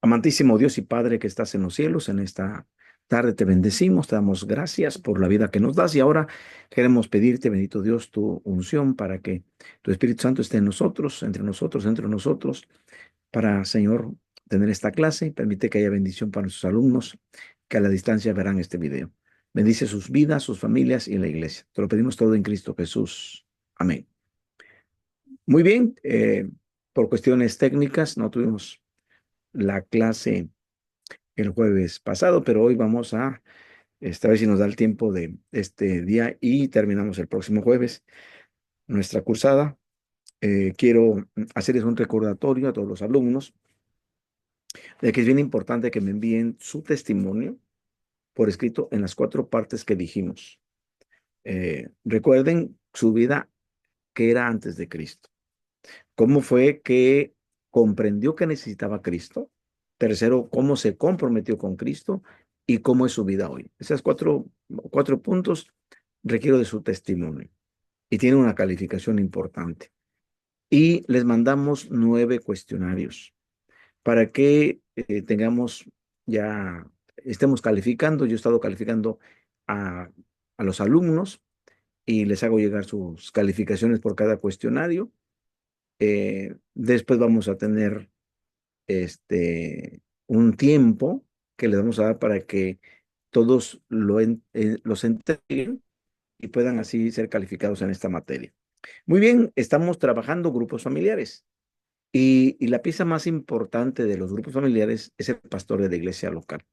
Amantísimo Dios y Padre que estás en los cielos, en esta tarde te bendecimos, te damos gracias por la vida que nos das y ahora queremos pedirte, bendito Dios, tu unción para que tu Espíritu Santo esté en nosotros, entre nosotros, para, Señor, tener esta clase y permite que haya bendición para nuestros alumnos que a la distancia verán este video. Bendice sus vidas, sus familias y la iglesia. Te lo pedimos todo en Cristo Jesús. Amén. Muy bien, por cuestiones técnicas no tuvimos la clase el jueves pasado, pero hoy vamos a ver si nos da el tiempo de este día y terminamos el próximo jueves nuestra cursada. Quiero hacerles un recordatorio a todos los alumnos de que es bien importante que me envíen su testimonio por escrito en las 4 partes que dijimos. Recuerden su vida que era antes de Cristo. ¿Cómo fue que comprendió que necesitaba a Cristo? Tercero, ¿cómo se comprometió con Cristo? Y cómo es su vida hoy. Esos cuatro puntos requiero de su testimonio y tiene una calificación importante. Y les mandamos 9 cuestionarios para que estemos calificando. Yo he estado calificando a, a los alumnos y les hago llegar sus calificaciones por cada cuestionario. Después vamos a tener un tiempo que les vamos a dar para que todos los entreguen y puedan así ser calificados en esta materia. Muy bien, estamos trabajando grupos familiares y la pieza más importante de los grupos familiares es el pastor de la iglesia local.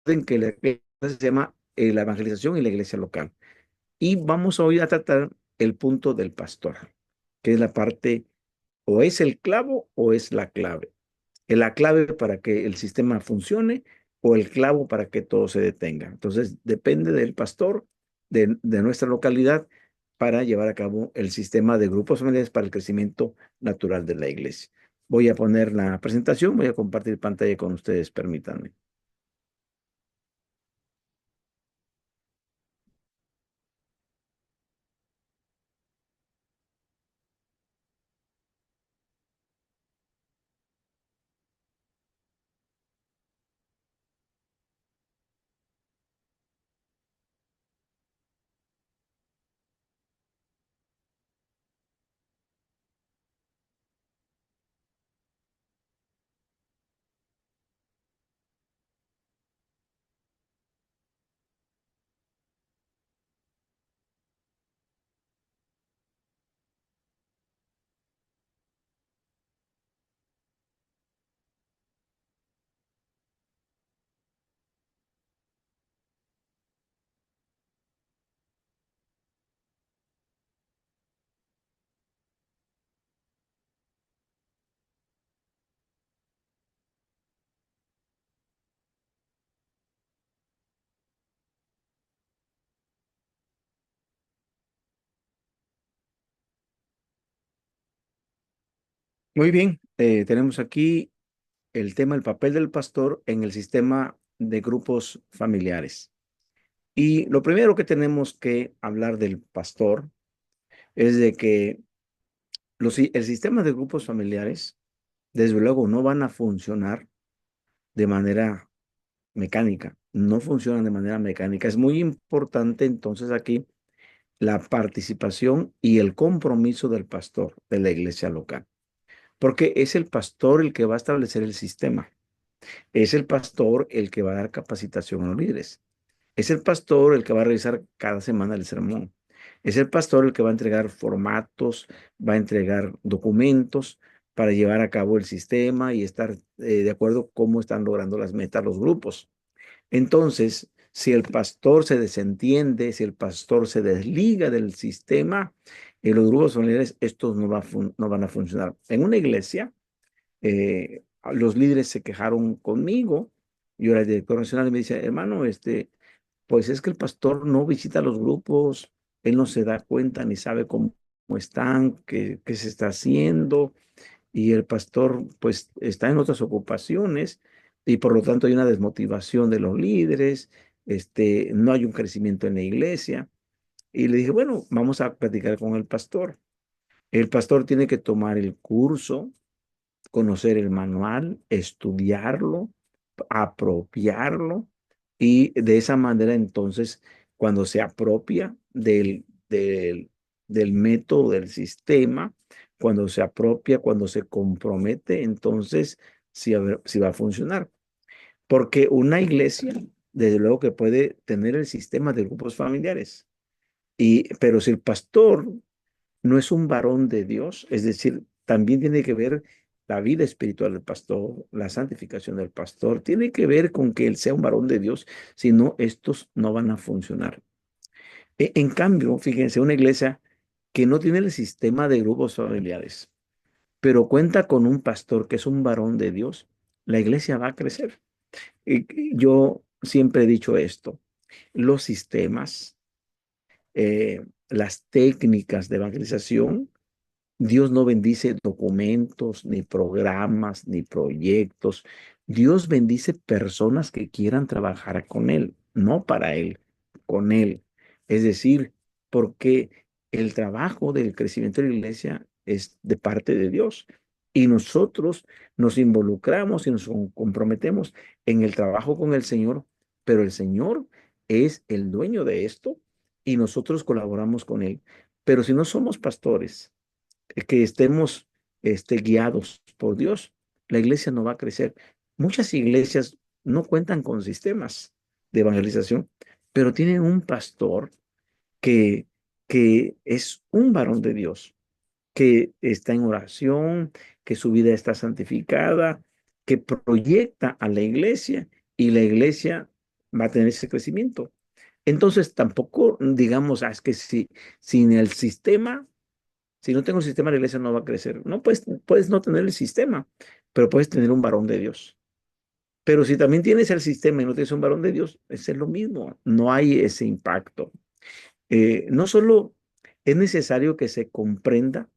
Recuerden que la iglesia se llama la evangelización y la iglesia local. Y vamos hoy a tratar el punto del pastor, que es la parte, o es el clavo o es la clave. Es la clave para que el sistema funcione o el clavo para que todo se detenga. Entonces, depende del pastor de nuestra localidad para llevar a cabo el sistema de grupos familiares para el crecimiento natural de la iglesia. Voy a poner la presentación, voy a compartir pantalla con ustedes, permítanme. Muy bien, tenemos aquí el tema, el papel del pastor en el sistema de grupos familiares. Y lo primero que tenemos que hablar del pastor es de que el sistema de grupos familiares, desde luego, no van a funcionar de manera mecánica, no funcionan de manera mecánica. Es muy importante entonces aquí la participación y el compromiso del pastor de la iglesia local, porque es el pastor el que va a establecer el sistema. Es el pastor el que va a dar capacitación a los líderes. Es el pastor el que va a revisar cada semana el sermón. Es el pastor el que va a entregar formatos, va a entregar documentos para llevar a cabo el sistema y estar de acuerdo cómo están logrando las metas los grupos. Entonces, si el pastor se desentiende, si el pastor se desliga del sistema, en los grupos familiares, estos no van a funcionar. En una iglesia, los líderes se quejaron conmigo. Yo era el director nacional y me dice, hermano, pues es que el pastor no visita los grupos, él no se da cuenta ni sabe cómo están, qué se está haciendo, y el pastor pues está en otras ocupaciones y por lo tanto hay una desmotivación de los líderes, no hay un crecimiento en la iglesia. Y le dije, bueno, vamos a platicar con el pastor. El pastor tiene que tomar el curso conocer el manual, estudiarlo, apropiarlo y de esa manera entonces cuando se apropia del método, del sistema, cuando se apropia, cuando se compromete, entonces sí, sí va a funcionar. Porque una iglesia, desde luego que puede tener el sistema de grupos familiares, pero si el pastor no es un varón de Dios, es decir, también tiene que ver la vida espiritual del pastor, la santificación del pastor, tiene que ver con que él sea un varón de Dios, si no, estos no van a funcionar. En cambio, fíjense, una iglesia que no tiene el sistema de grupos familiares, pero cuenta con un pastor que es un varón de Dios, la iglesia va a crecer. Yo siempre he dicho esto, los sistemas, las técnicas de evangelización, Dios no bendice documentos, ni programas, ni proyectos. Dios bendice personas que quieran trabajar con Él, no para Él, con Él. Es decir, porque el trabajo del crecimiento de la iglesia es de parte de Dios y nosotros nos involucramos y nos comprometemos en el trabajo con el Señor, pero el Señor es el dueño de esto y nosotros colaboramos con Él. Pero si no somos pastores, que estemos guiados por Dios, la iglesia no va a crecer. Muchas iglesias no cuentan con sistemas de evangelización, pero tienen un pastor que, que es un varón de Dios, que está en oración, que su vida está santificada, que proyecta a la iglesia y la iglesia va a tener ese crecimiento. Entonces, tampoco digamos, es que si, sin el sistema, si no tengo el sistema, la iglesia no va a crecer. No, puedes no tener el sistema, pero puedes tener un varón de Dios. Pero si también tienes el sistema y no tienes un varón de Dios, es lo mismo. No hay ese impacto. No solo es necesario que se comprenda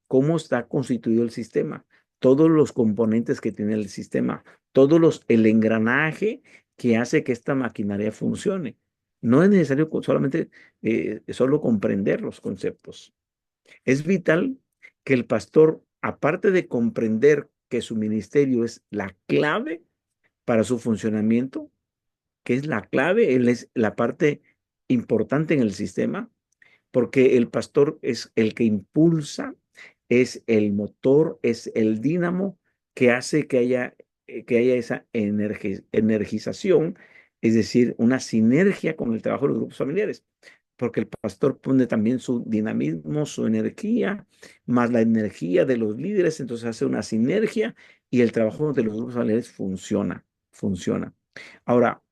cómo está constituido el sistema, todos los componentes que tiene el sistema, el engranaje que hace que esta maquinaria funcione. No es necesario solamente solo comprender los conceptos. Es vital que el pastor, aparte de comprender que su ministerio es la clave para su funcionamiento, que es la clave, él es la parte importante en el sistema, porque el pastor es el que impulsa, es el motor, es el dínamo que hace que haya esa energización, es decir, una sinergia con el trabajo de los grupos familiares, porque el pastor pone también su dinamismo, su energía, más la energía de los líderes, entonces hace una sinergia y el trabajo de los grupos familiares funciona. Ahora,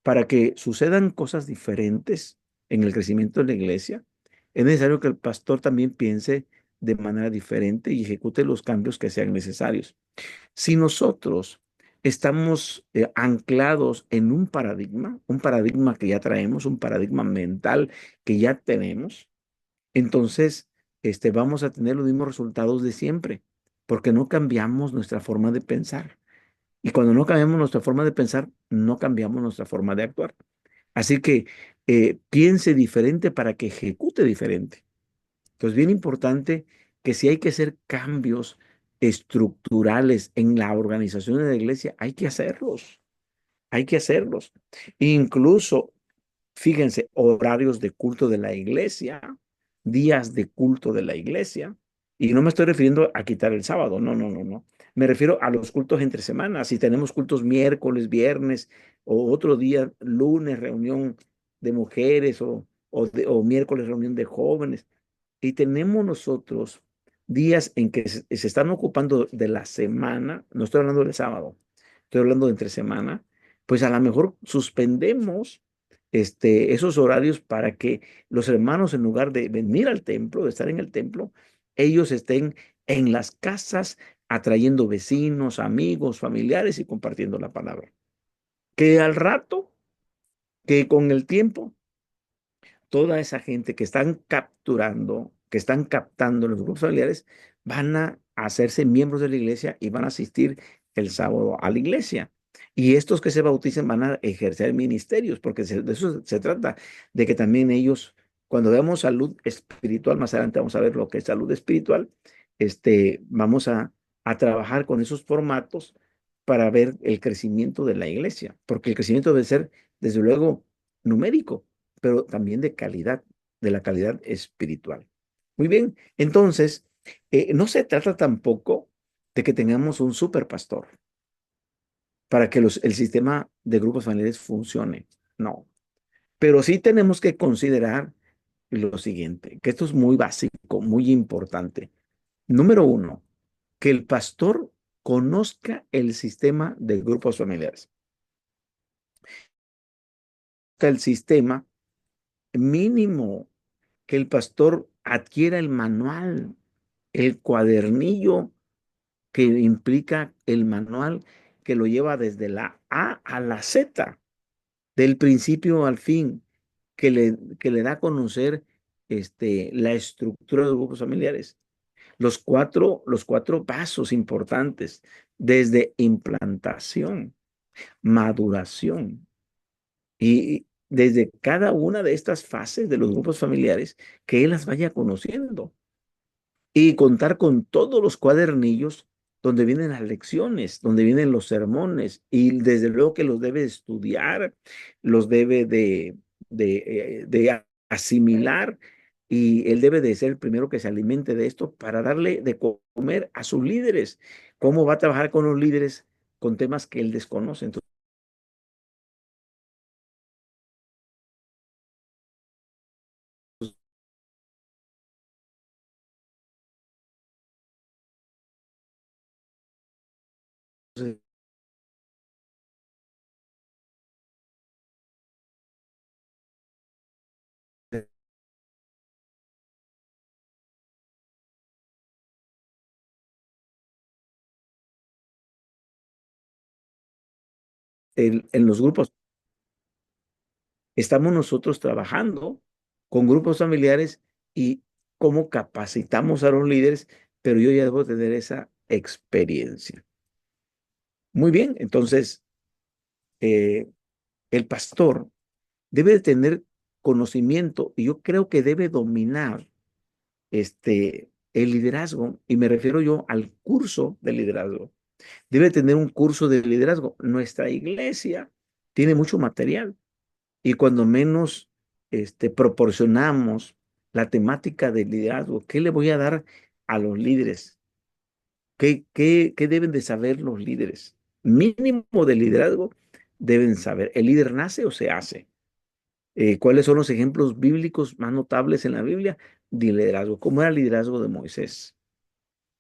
para que sucedan cosas diferentes en el crecimiento de la iglesia, es necesario que el pastor también piense de manera diferente y ejecute los cambios que sean necesarios. Si nosotros estamos anclados en un paradigma que ya traemos, un paradigma mental que ya tenemos, entonces vamos a tener los mismos resultados de siempre, porque no cambiamos nuestra forma de pensar. Y cuando no cambiamos nuestra forma de pensar, no cambiamos nuestra forma de actuar. Así que piense diferente para que ejecute diferente. Entonces, bien importante que si hay que hacer cambios estructurales en la organización de la iglesia, hay que hacerlos. Hay que hacerlos. Incluso, fíjense, horarios de culto de la iglesia, días de culto de la iglesia. Y no me estoy refiriendo a quitar el sábado, no, no, no, no. Me refiero a los cultos entre semanas. Si tenemos cultos miércoles, viernes o otro día, lunes, reunión de mujeres o miércoles, reunión de jóvenes. Y tenemos nosotros días en que se están ocupando de la semana, no estoy hablando del sábado, estoy hablando de entre semana, pues a lo mejor suspendemos esos horarios para que los hermanos, en lugar de venir al templo, de estar en el templo, ellos estén en las casas atrayendo vecinos, amigos, familiares y compartiendo la palabra. Que al rato, que con el tiempo, toda esa gente que están capturando, que están captando los grupos familiares, van a hacerse miembros de la iglesia y van a asistir el sábado a la iglesia. Y estos que se bauticen van a ejercer ministerios, porque de eso se trata, de que también ellos, cuando veamos salud espiritual, más adelante vamos a ver lo que es salud espiritual, vamos a trabajar con esos formatos para ver el crecimiento de la iglesia, porque el crecimiento debe ser, desde luego, numérico, pero también de calidad, de la calidad espiritual. Muy bien, entonces, no se trata tampoco de que tengamos un super pastor para que el sistema de grupos familiares funcione. No, pero sí tenemos que considerar lo siguiente, que esto es muy básico, muy importante. Número uno, que el pastor conozca el sistema de grupos familiares. Que el sistema mínimo, que el pastor adquiera el manual, el cuadernillo que implica el manual que lo lleva desde la A a la Z, del principio al fin, que le da a conocer la estructura de los grupos familiares. Los cuatro pasos importantes, desde implantación, maduración, y desde cada una de estas fases de los grupos familiares, que él las vaya conociendo y contar con todos los cuadernillos donde vienen las lecciones, donde vienen los sermones, y desde luego que los debe estudiar, los debe de asimilar, y él debe de ser el primero que se alimente de esto para darle de comer a sus líderes. ¿Cómo va a trabajar con los líderes con temas que él desconoce? Entonces, en los grupos estamos nosotros trabajando con grupos familiares y cómo capacitamos a los líderes, pero yo ya debo tener esa experiencia. Muy bien, entonces eh, el pastor debe de tener conocimiento, y yo creo que debe dominar el liderazgo, y me refiero yo al curso de liderazgo. Debe tener un curso de liderazgo. Nuestra iglesia tiene mucho material, y cuando menos proporcionamos la temática del liderazgo, ¿qué le voy a dar a los líderes? ¿Qué deben de saber los líderes? Mínimo de liderazgo deben saber. ¿El líder nace o se hace? ¿Cuáles son los ejemplos bíblicos más notables en la Biblia de liderazgo? ¿Cómo era el liderazgo de Moisés?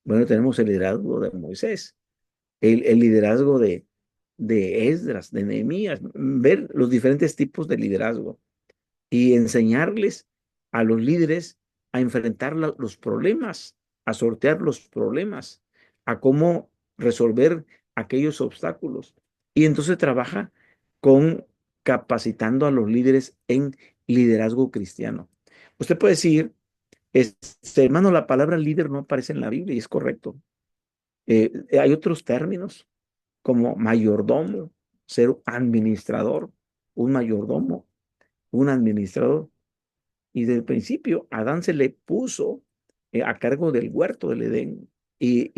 Bueno, tenemos el liderazgo de Moisés, el liderazgo de Esdras, de Nehemías, ver los diferentes tipos de liderazgo y enseñarles a los líderes a enfrentar los problemas, a sortear los problemas, a cómo resolver aquellos obstáculos. Y entonces trabaja con capacitando a los líderes en liderazgo cristiano. Usted puede decir, hermano, la palabra líder no aparece en la Biblia, y es correcto. Hay otros términos como mayordomo, ser administrador, un mayordomo, un administrador. Y desde el principio, Adán se le puso a cargo del huerto del Edén. Y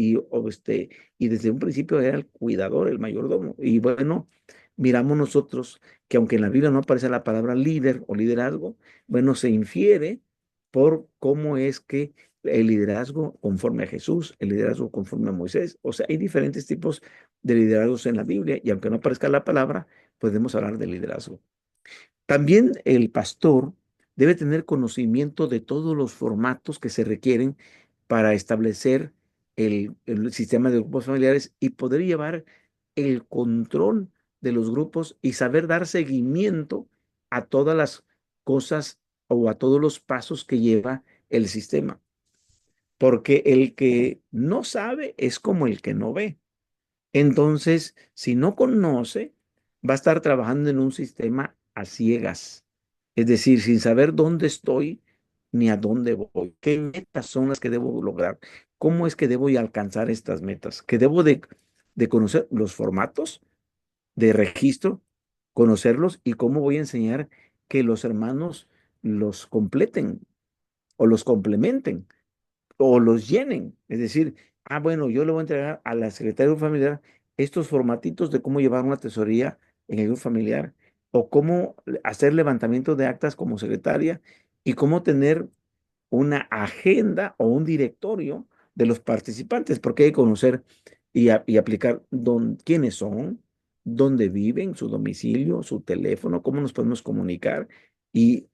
desde un principio era el cuidador, el mayordomo. Y bueno, miramos nosotros que aunque en la Biblia no aparece la palabra líder o liderazgo, bueno, se infiere por cómo es que el liderazgo conforme a Jesús, el liderazgo conforme a Moisés. O sea, hay diferentes tipos de liderazgos en la Biblia, y aunque no aparezca la palabra, podemos hablar de liderazgo. También el pastor debe tener conocimiento de todos los formatos que se requieren para establecer el sistema de grupos familiares y poder llevar el control de los grupos y saber dar seguimiento a todas las cosas o a todos los pasos que lleva el sistema. Porque el que no sabe es como el que no ve. Entonces, si no conoce, va a estar trabajando en un sistema a ciegas, es decir, sin saber dónde estoy ni a dónde voy, qué metas son las que debo lograr, cómo es que debo alcanzar estas metas, que debo de conocer los formatos de registro, conocerlos, y cómo voy a enseñar que los hermanos los completen o los complementen o los llenen. Es decir, bueno, yo le voy a entregar a la secretaria familiar estos formatitos de cómo llevar una tesorería en el grupo familiar o cómo hacer levantamiento de actas como secretaria y cómo tener una agenda o un directorio de los participantes, porque hay que conocer y aplicar quiénes son, dónde viven, su domicilio, su teléfono, cómo nos podemos comunicar y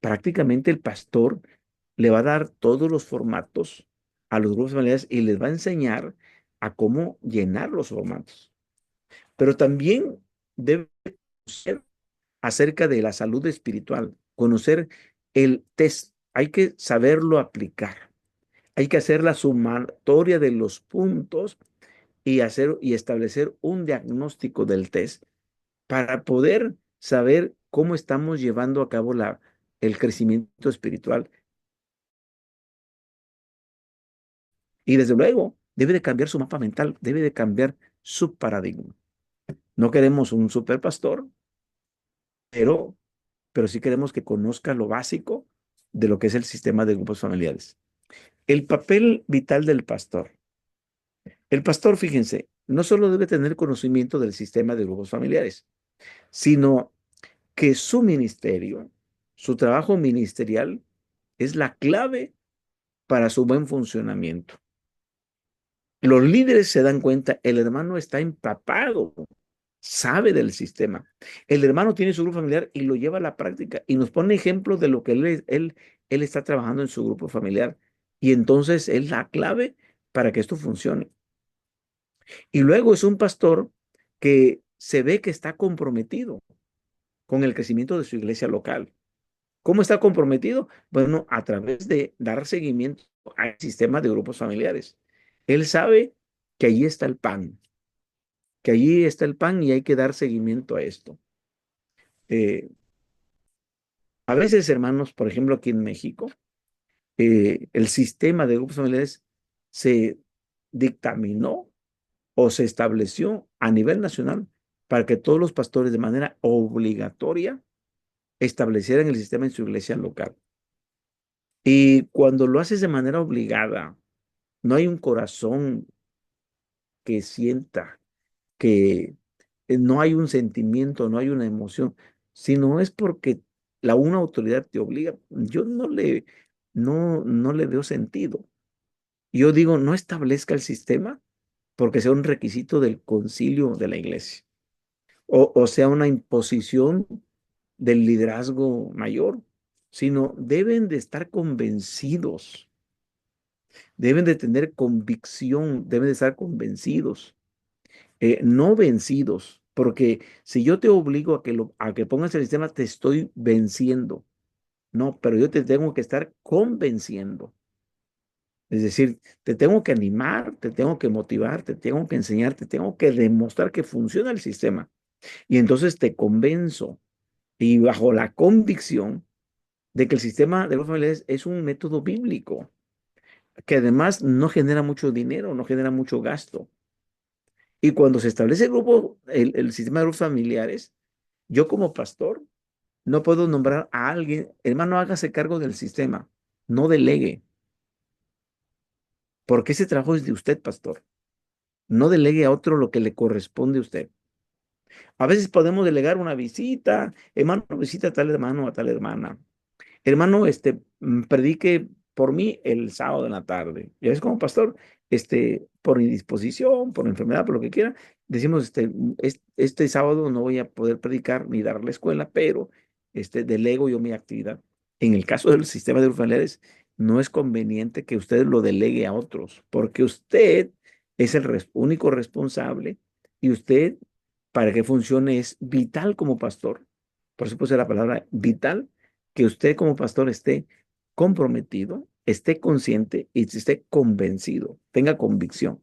prácticamente el pastor le va a dar todos los formatos a los grupos familiares y les va a enseñar a cómo llenar los formatos. Pero también debe ser acerca de la salud espiritual, conocer el test, hay que saberlo aplicar, hay que hacer la sumatoria de los puntos y hacer y establecer un diagnóstico del test para poder saber cómo estamos llevando a cabo el crecimiento espiritual. Y desde luego, debe de cambiar su mapa mental, debe de cambiar su paradigma. No queremos un super pastor, pero, pero sí queremos que conozca lo básico de lo que es el sistema de grupos familiares. El papel vital del pastor. El pastor, fíjense, no solo debe tener conocimiento del sistema de grupos familiares, sino que su ministerio, su trabajo ministerial, es la clave para su buen funcionamiento. Los líderes se dan cuenta, el hermano está empapado, sabe del sistema. El hermano tiene su grupo familiar y lo lleva a la práctica y nos pone ejemplos de lo que él está trabajando en su grupo familiar. Y entonces es la clave para que esto funcione. Y luego es un pastor que se ve que está comprometido con el crecimiento de su iglesia local. ¿Cómo está comprometido? Bueno, a través de dar seguimiento al sistema de grupos familiares. Él sabe que allí está el pan, que allí está el pan y hay que dar seguimiento a esto. Eh, a veces, hermanos, por ejemplo, aquí en México, el sistema de grupos familiares se dictaminó o se estableció a nivel nacional para que todos los pastores de manera obligatoria establecieran el sistema en su iglesia local. Y cuando lo haces de manera obligada, no hay un corazón que sienta, que no hay un sentimiento, no hay una emoción, sino es porque una autoridad te obliga. Yo no le veo sentido. Yo digo, no establezca el sistema porque sea un requisito del concilio de la iglesia o sea una imposición del liderazgo mayor, sino deben de estar convencidos, deben de tener convicción, deben de estar convencidos, no vencidos, porque si yo te obligo a que pongas el sistema, te estoy venciendo. No, pero yo te tengo que estar convenciendo. Es decir, te tengo que animar, te tengo que motivar, te tengo que enseñar, te tengo que demostrar que funciona el sistema. Y entonces te convenzo y bajo la convicción de que el sistema de los familiares es un método bíblico, que además no genera mucho dinero, no genera mucho gasto. Y cuando se establece el sistema de grupos familiares, yo como pastor no puedo nombrar a alguien, hermano, hágase cargo del sistema, no delegue, porque ese trabajo es de usted, pastor. No delegue a otro lo que le corresponde a usted. A veces podemos delegar una visita, hermano, visita a tal hermano, a tal hermana. Hermano, predique por mí el sábado en la tarde. Ya es como pastor, por indisposición, por enfermedad, por lo que quiera, decimos, este sábado no voy a poder predicar ni dar la escuela, pero delego yo mi actividad. En el caso del sistema de los familiares, no es conveniente que usted lo delegue a otros, porque usted es el único responsable y usted, para que funcione, es vital como pastor. Por eso puse la palabra vital, que usted como pastor esté comprometido, esté consciente y esté convencido, tenga convicción.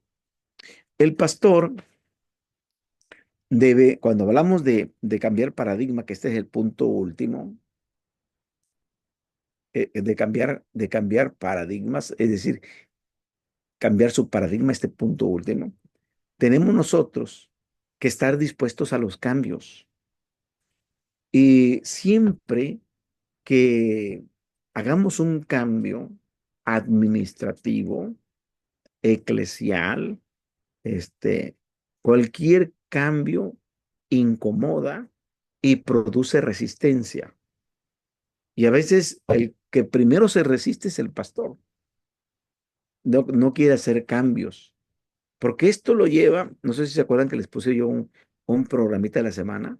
El pastor debe, cuando hablamos de cambiar paradigma, que este es el punto último, de cambiar paradigmas, es decir, cambiar su paradigma, este punto último, tenemos nosotros que estar dispuestos a los cambios. Y siempre que hagamos un cambio administrativo, eclesial, este, cualquier cambio incomoda y produce resistencia. Y a veces el que primero se resiste es el pastor. No quiere hacer cambios. Porque esto lo lleva, no sé si se acuerdan que les puse yo un programita de la semana.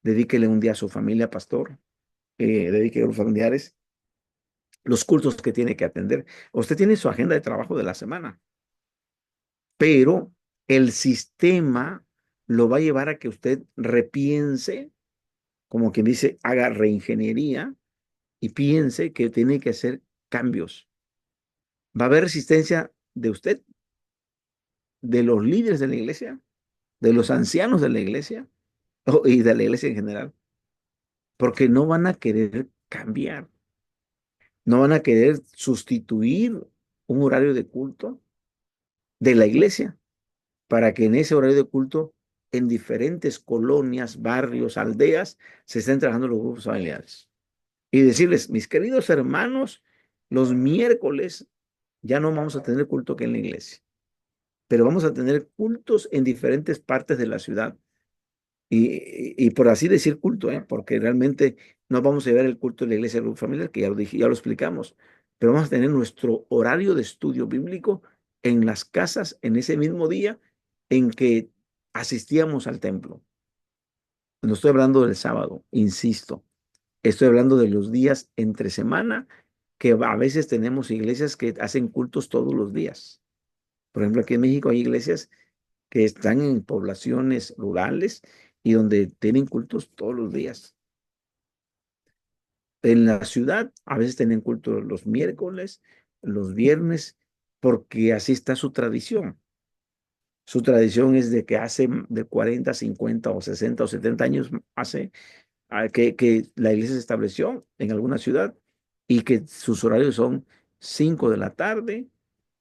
Dedíquele un día a su familia, pastor. Dedique a los familiares los cultos que tiene que atender. Usted tiene su agenda de trabajo de la semana, pero el sistema lo va a llevar a que usted repiense, como quien dice, haga reingeniería y piense que tiene que hacer cambios. Va a haber resistencia de usted, de los líderes de la iglesia, de los ancianos de la iglesia y de la iglesia en general, porque no van a querer cambiar, no van a querer sustituir un horario de culto de la iglesia para que en ese horario de culto, en diferentes colonias, barrios, aldeas, se estén trabajando los grupos familiares. Y decirles, mis queridos hermanos, los miércoles ya no vamos a tener culto aquí en la iglesia, pero vamos a tener cultos en diferentes partes de la ciudad. Y por así decir culto, porque realmente no vamos a llevar el culto de la iglesia del grupo familiar, que ya lo dije, ya lo explicamos, pero vamos a tener nuestro horario de estudio bíblico en las casas en ese mismo día en que asistíamos al templo. No estoy hablando del sábado, insisto, estoy hablando de los días entre semana, que a veces tenemos iglesias que hacen cultos todos los días. Por ejemplo, aquí en México hay iglesias que están en poblaciones rurales y donde tienen cultos todos los días. En la ciudad a veces tienen culto los miércoles, los viernes, porque así está su tradición. Su tradición es de que hace de 40, 50 o 60 o 70 años hace que la iglesia se estableció en alguna ciudad y que sus horarios son 5 de la tarde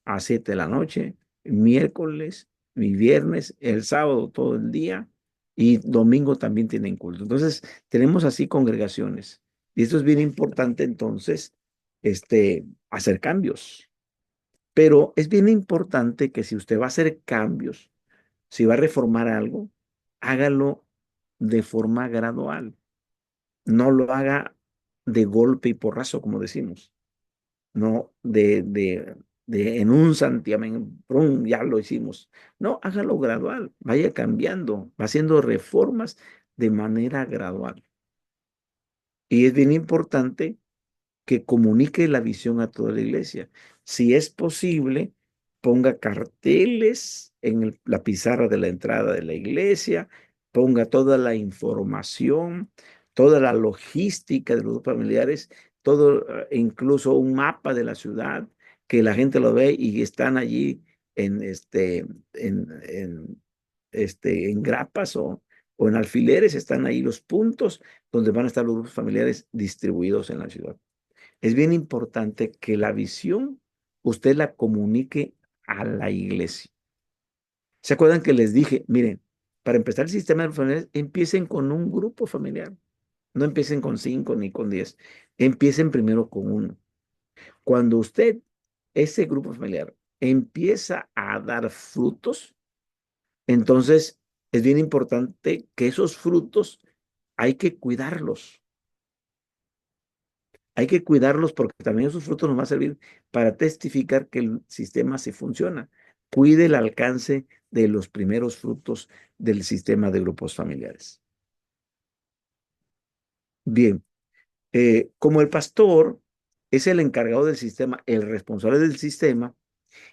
a 7 de la noche, miércoles y viernes, el sábado todo el día y domingo también tienen culto. Entonces, tenemos así congregaciones. Y esto es bien importante entonces, hacer cambios. Pero es bien importante que si usted va a hacer cambios, si va a reformar algo, hágalo de forma gradual. No lo haga de golpe y porrazo, como decimos. No en un santiamén, ¡prum!, ya lo hicimos. No, hágalo gradual, vaya cambiando, va haciendo reformas de manera gradual. Y es bien importante que comunique la visión a toda la iglesia. Si es posible, ponga carteles en la pizarra de la entrada de la iglesia, ponga toda la información, toda la logística de los grupos familiares, todo, incluso un mapa de la ciudad, que la gente lo ve y están allí en, en grapas o en alfileres, están ahí los puntos donde van a estar los grupos familiares distribuidos en la ciudad. Es bien importante que la visión usted la comunique a la iglesia. ¿Se acuerdan que les dije, miren, para empezar el sistema de familiares, empiecen con un grupo familiar? No empiecen con 5 ni con 10. Empiecen primero con uno. Cuando usted, ese grupo familiar, empieza a dar frutos, entonces es bien importante que esos frutos hay que cuidarlos. Hay que cuidarlos porque también esos frutos nos van a servir para testificar que el sistema sí funciona. Cuide el alcance de los primeros frutos del sistema de grupos familiares. Bien, como el pastor es el encargado del sistema, el responsable del sistema,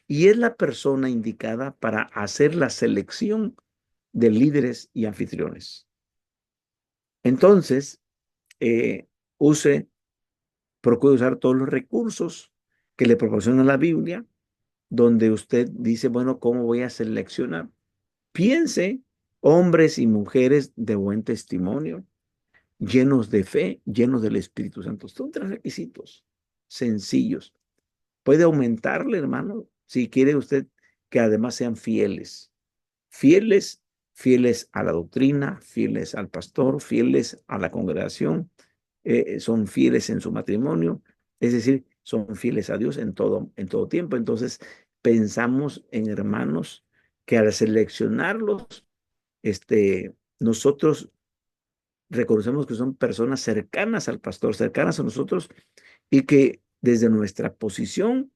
y es la persona indicada para hacer la selección de líderes y anfitriones. Entonces, eh, use, procure usar todos los recursos que le proporciona la Biblia donde usted dice, bueno, ¿cómo voy a seleccionar? Piense, hombres y mujeres de buen testimonio, llenos de fe, llenos del Espíritu Santo. Son 3 requisitos sencillos. Puede aumentarle, hermano, si quiere usted que además sean fieles. Fieles, fieles a la doctrina, fieles al pastor, fieles a la congregación, son fieles en su matrimonio, es decir, son fieles a Dios en todo tiempo. Entonces, pensamos en hermanos que al seleccionarlos, nosotros reconocemos que son personas cercanas al pastor, cercanas a nosotros y que desde nuestra posición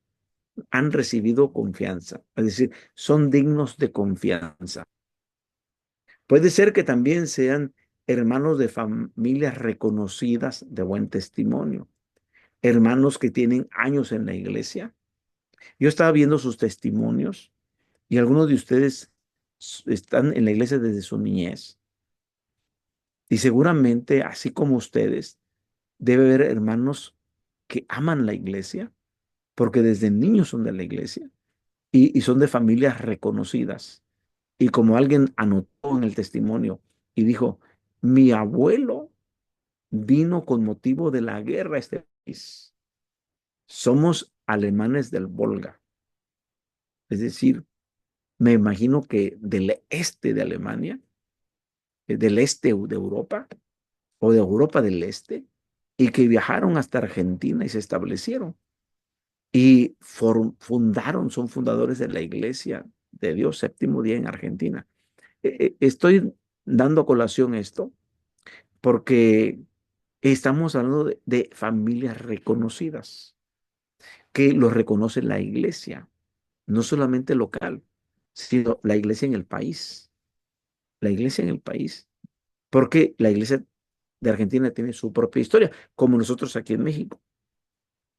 han recibido confianza, es decir, son dignos de confianza. Puede ser que también sean hermanos de familias reconocidas de buen testimonio, hermanos que tienen años en la iglesia. Yo estaba viendo sus testimonios y algunos de ustedes están en la iglesia desde su niñez y seguramente, así como ustedes, debe haber hermanos que aman la iglesia porque desde niños son de la iglesia y son de familias reconocidas. Y como alguien anotó en el testimonio y dijo, mi abuelo vino con motivo de la guerra a este país. Somos alemanes del Volga. Es decir, me imagino que del este de Alemania, del este de Europa o de Europa del Este, y que viajaron hasta Argentina y se establecieron. Y son fundadores de la Iglesia de Dios Séptimo Día en Argentina. Estoy dando a colación esto porque estamos hablando de familias reconocidas, que lo reconoce la iglesia, no solamente local, sino la iglesia en el país, la iglesia en el país, porque la iglesia de Argentina tiene su propia historia, como nosotros aquí en México.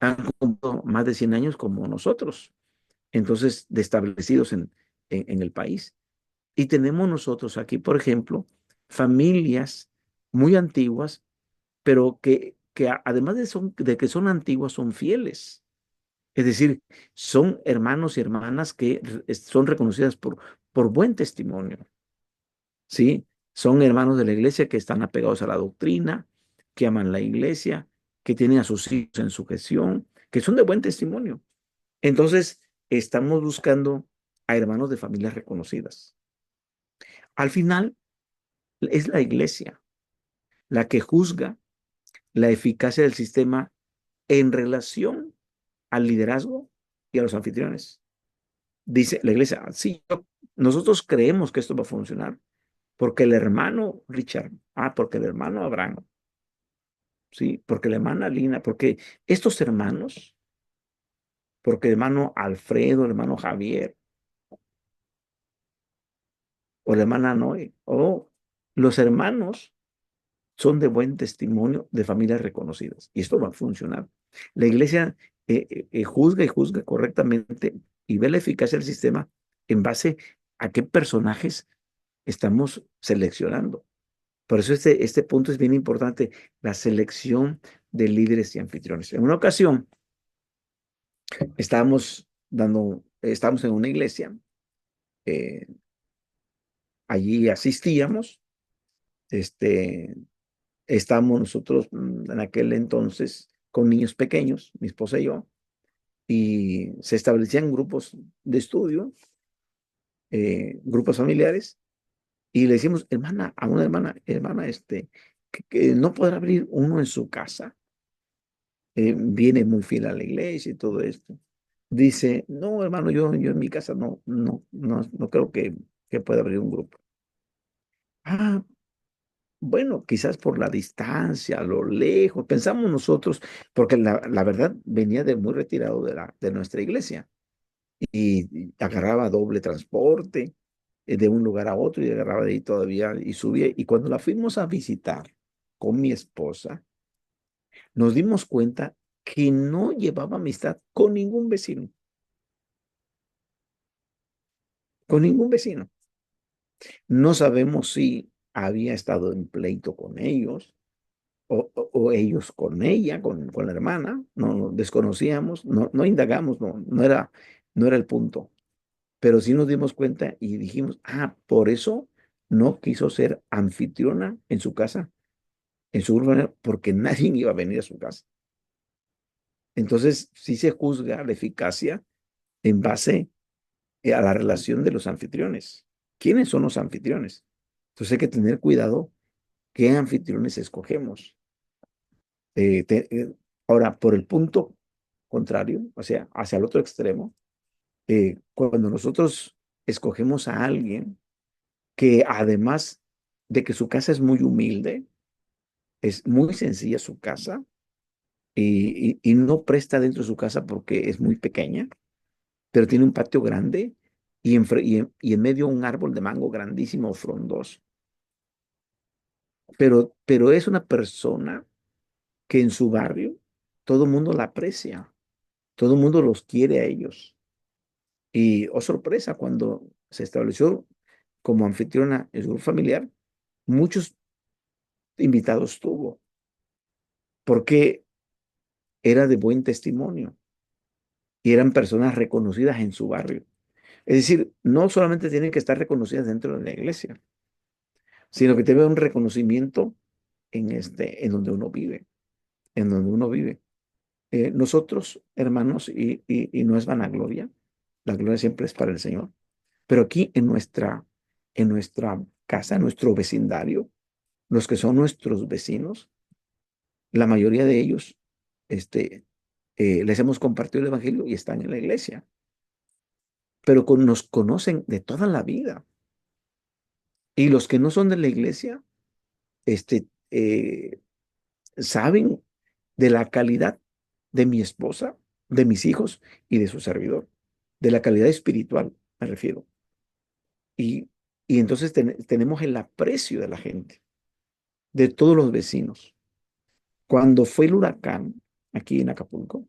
Han cumplido más de 100 años como nosotros, entonces, de establecidos en el país. Y tenemos nosotros aquí, por ejemplo, familias muy antiguas pero que además de que son antiguas, son fieles. Es decir, son hermanos y hermanas que son reconocidas por buen testimonio, ¿sí? Son hermanos de la iglesia que están apegados a la doctrina, que aman la iglesia, que tienen a sus hijos en sujeción, que son de buen testimonio. Entonces, estamos buscando a hermanos de familias reconocidas. Al final, es la iglesia la que juzga la eficacia del sistema en relación al liderazgo y a los anfitriones. Dice la iglesia, sí, nosotros creemos que esto va a funcionar porque el hermano Richard, porque el hermano Abraham, sí, porque la hermana Lina, porque estos hermanos, porque el hermano Alfredo, el hermano Javier, o la hermana Noé, o los hermanos son de buen testimonio de familias reconocidas. Y esto va a funcionar. La iglesia juzga y juzga correctamente y ve la eficacia del sistema en base a qué personajes estamos seleccionando. Por eso este punto es bien importante, la selección de líderes y anfitriones. En una ocasión estábamos en una iglesia, eh, allí asistíamos, este, estábamos nosotros en aquel entonces con niños pequeños, mi esposa y yo, y se establecían grupos de estudio, grupos familiares, y le decimos, hermana, a una hermana, que no podrá abrir uno en su casa. Viene muy fiel a la iglesia y todo esto. Dice, no, hermano, yo en mi casa no creo que pueda abrir un grupo. Ah, bueno, quizás por la distancia, a lo lejos, pensamos nosotros, porque la verdad venía de muy retirado de nuestra iglesia y agarraba doble transporte de un lugar a otro y agarraba de ahí todavía y subía. Y cuando la fuimos a visitar con mi esposa, nos dimos cuenta que no llevaba amistad con ningún vecino, con ningún vecino. No sabemos si había estado en pleito con ellos o ellos con ella, con la hermana, no desconocíamos, no indagamos, no era el punto, pero sí nos dimos cuenta y dijimos, por eso no quiso ser anfitriona en su casa, en su grupo, porque nadie iba a venir a su casa. Entonces, sí se juzga la eficacia en base a la relación de los anfitriones. ¿Quiénes son los anfitriones? Entonces hay que tener cuidado qué anfitriones escogemos. Ahora, por el punto contrario, o sea, hacia el otro extremo, Cuando nosotros escogemos a alguien que además de que su casa es muy humilde, es muy sencilla su casa y no presta dentro de su casa porque es muy pequeña, pero tiene un patio grande y en medio un árbol de mango grandísimo, frondoso. Pero es una persona que en su barrio todo el mundo la aprecia, todo el mundo los quiere a ellos. Y, oh sorpresa, cuando se estableció como anfitriona el grupo familiar, muchos invitados tuvo, porque era de buen testimonio y eran personas reconocidas en su barrio. Es decir, no solamente tienen que estar reconocidas dentro de la iglesia, sino que tienen un reconocimiento en donde uno vive, en donde uno vive. Nosotros, hermanos, y no es vanagloria, la gloria siempre es para el Señor, pero aquí en nuestra casa, en nuestro vecindario, los que son nuestros vecinos, la mayoría de ellos, este, les hemos compartido el evangelio y están en la iglesia, pero nos conocen de toda la vida. Y los que no son de la iglesia, este, saben de la calidad de mi esposa, de mis hijos y de su servidor, de la calidad espiritual, me refiero. Y, y entonces tenemos el aprecio de la gente, de todos los vecinos. Cuando fue el huracán aquí en Acapulco,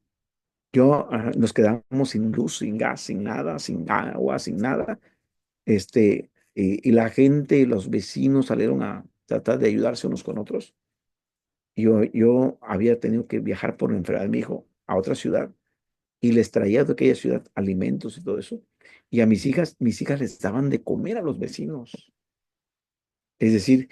nos quedamos sin luz, sin gas, sin nada, sin agua, sin nada. Y la gente, los vecinos salieron a tratar de ayudarse unos con otros. Yo había tenido que viajar por la enfermedad de mi hijo a otra ciudad y les traía de aquella ciudad alimentos y todo eso. Y a mis hijas les daban de comer a los vecinos. Es decir,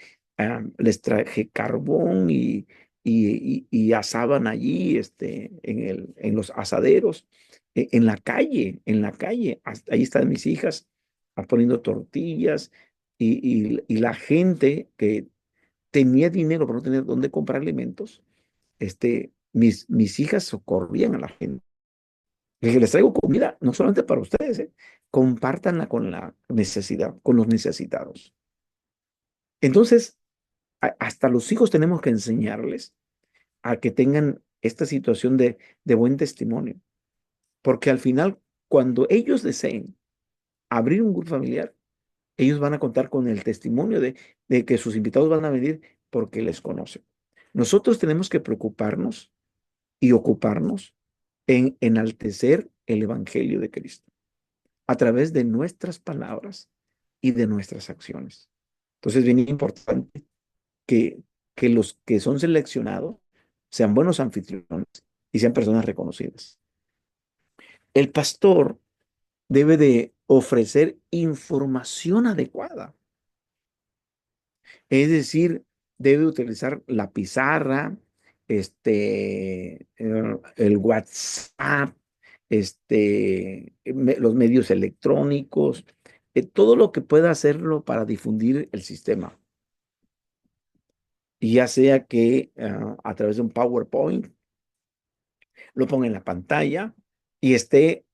les traje carbón y asaban allí en los asaderos, en la calle. Ahí están mis hijas poniendo tortillas y la gente que tenía dinero pero no tenía dónde comprar alimentos, mis hijas socorrían a la gente. Le dije, les traigo comida, no solamente para ustedes, compártanla con la necesidad, con los necesitados. Entonces, hasta los hijos tenemos que enseñarles a que tengan esta situación de buen testimonio, porque al final, cuando ellos deseen abrir un grupo familiar, ellos van a contar con el testimonio de que sus invitados van a venir porque les conocen. Nosotros tenemos que preocuparnos y ocuparnos en enaltecer el Evangelio de Cristo a través de nuestras palabras y de nuestras acciones. Entonces, es bien importante que, que los que son seleccionados sean buenos anfitriones y sean personas reconocidas. El pastor debe de ofrecer información adecuada, es decir, debe utilizar la pizarra, el WhatsApp, los medios electrónicos, todo lo que pueda hacerlo para difundir el sistema. Y ya sea que a través de un PowerPoint lo ponga en la pantalla y esté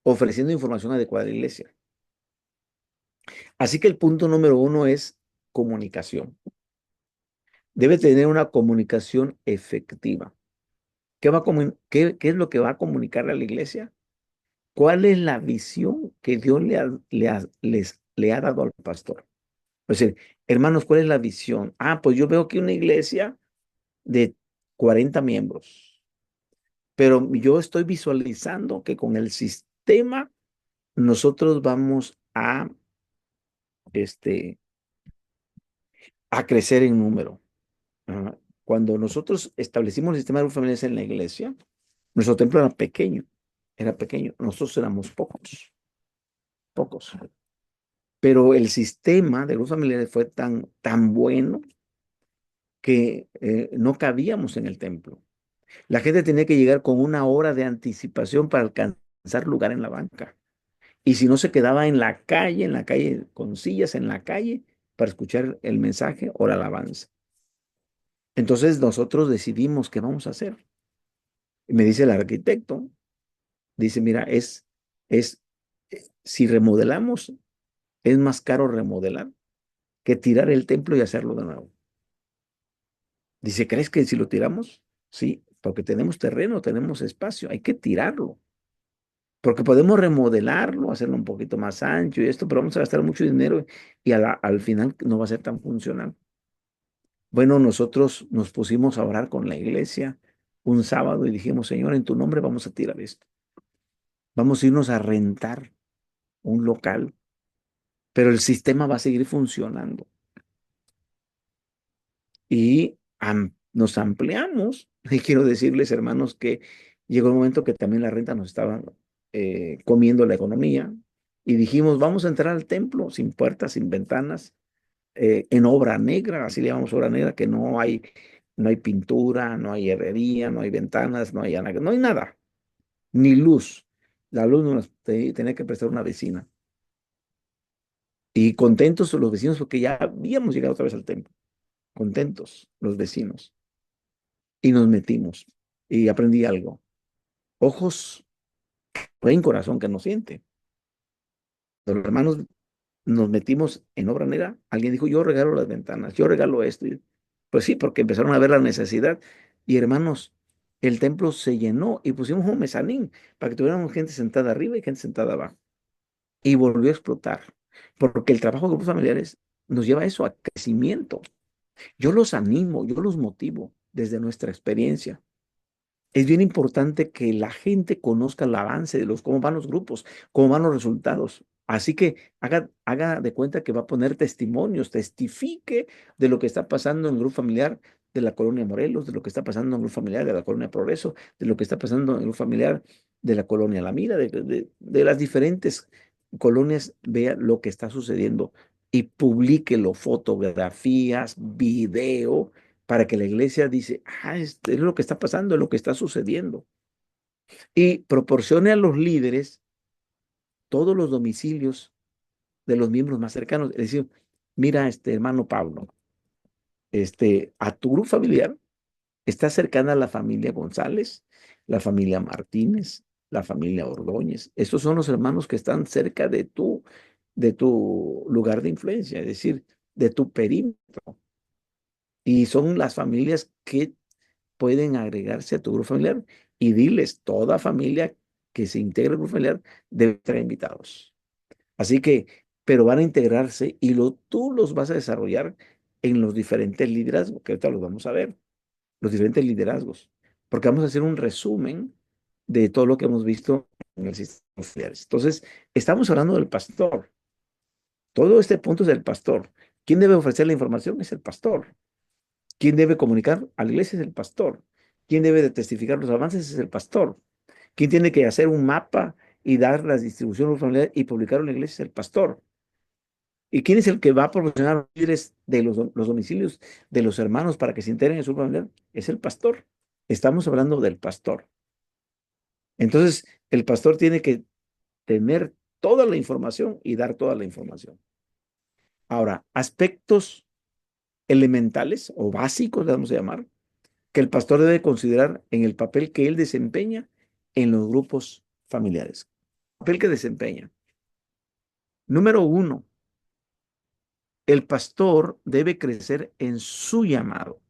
ofreciendo información adecuada a la iglesia. Así que el punto número uno es comunicación. Debe tener una comunicación efectiva. ¿Qué es lo que va a comunicarle a la iglesia? ¿Cuál es la visión que Dios le ha dado al pastor? Es decir, hermanos, ¿cuál es la visión? Pues yo veo aquí una iglesia de 40 miembros, pero yo estoy visualizando que con el sistema nosotros vamos este, a crecer en número. Cuando nosotros establecimos el sistema de grupos familiares en la iglesia, nuestro templo era pequeño, nosotros éramos pocos, pocos. Pero el sistema de grupos familiares fue tan bueno que no cabíamos en el templo. La gente tenía que llegar con una hora de anticipación para alcanzar lugar en la banca. Y si no, se quedaba en la calle, con sillas en la calle, para escuchar el mensaje o la alabanza. Entonces nosotros decidimos qué vamos a hacer. Y me dice el arquitecto, dice, mira, es, si remodelamos, es más caro remodelar que tirar el templo y hacerlo de nuevo. Dice, ¿crees que si lo tiramos? Sí, porque tenemos terreno, tenemos espacio, hay que tirarlo. Porque podemos remodelarlo, hacerlo un poquito más ancho y esto, pero vamos a gastar mucho dinero y al final no va a ser tan funcional. Bueno, nosotros nos pusimos a orar con la iglesia un sábado y dijimos, Señor, en tu nombre vamos a tirar esto. Vamos a irnos a rentar un local, pero el sistema va a seguir funcionando. Y nos ampliamos. Y quiero decirles, hermanos, que llegó el momento que también la renta nos estaba comiendo la economía y dijimos, vamos a entrar al templo sin puertas, sin ventanas, en obra negra, así le llamamos obra negra, que no hay pintura, no hay herrería, no hay ventanas, no hay nada, ni luz. La luz nos tenía que prestar una vecina. Y contentos los vecinos porque ya habíamos llegado otra vez al templo. Contentos los vecinos. Y nos metimos. Y aprendí algo. Ojos ven, corazón que no siente. Los hermanos nos metimos en obra negra. Alguien dijo, yo regalo las ventanas, yo regalo esto. Pues sí, porque empezaron a ver la necesidad. Y hermanos, el templo se llenó y pusimos un mezanín para que tuviéramos gente sentada arriba y gente sentada abajo. Y volvió a explotar. Porque el trabajo de grupos familiares nos lleva a eso, a crecimiento. Yo los animo, yo los motivo desde nuestra experiencia. Es bien importante que la gente conozca el avance de cómo van los grupos, cómo van los resultados. Así que haga de cuenta que va a poner testimonios, testifique de lo que está pasando en el grupo familiar de la colonia Morelos, de lo que está pasando en el grupo familiar de la colonia Progreso, de lo que está pasando en el grupo familiar de la colonia La Mira, de las diferentes colonias, vea lo que está sucediendo y publíquelo, fotografías, video para que la iglesia dice, es lo que está pasando, es lo que está sucediendo. Y proporcione a los líderes todos los domicilios de los miembros más cercanos. Es decir, mira, hermano Pablo, a tu grupo familiar está cercana a la familia González, la familia Martínez, la familia Ordóñez. Estos son los hermanos que están cerca de tu lugar de influencia, es decir, de tu perímetro. Y son las familias que pueden agregarse a tu grupo familiar y diles, toda familia que se integre al grupo familiar debe estar invitados. Así que, pero van a integrarse y tú los vas a desarrollar en los diferentes liderazgos, que ahorita los vamos a ver, los diferentes liderazgos, porque vamos a hacer un resumen de todo lo que hemos visto en el sistema familiar. Entonces, estamos hablando del pastor. Todo este punto es del pastor. ¿Quién debe ofrecer la información? Es el pastor. ¿Quién debe comunicar a la iglesia? Es el pastor. ¿Quién debe de testificar los avances? Es el pastor. ¿Quién tiene que hacer un mapa y dar la distribución familiar y publicarlo en la iglesia? Es el pastor. ¿Y quién es el que va a proporcionar los líderes de los domicilios de los hermanos para que se integren en su familiar? Es el pastor. Estamos hablando del pastor. Entonces, el pastor tiene que tener toda la información y dar toda la información. Ahora, aspectos elementales o básicos, le vamos a llamar, que el pastor debe considerar en el papel que él desempeña en los grupos familiares. Papel que desempeña. Número uno, el pastor debe crecer en su llamado.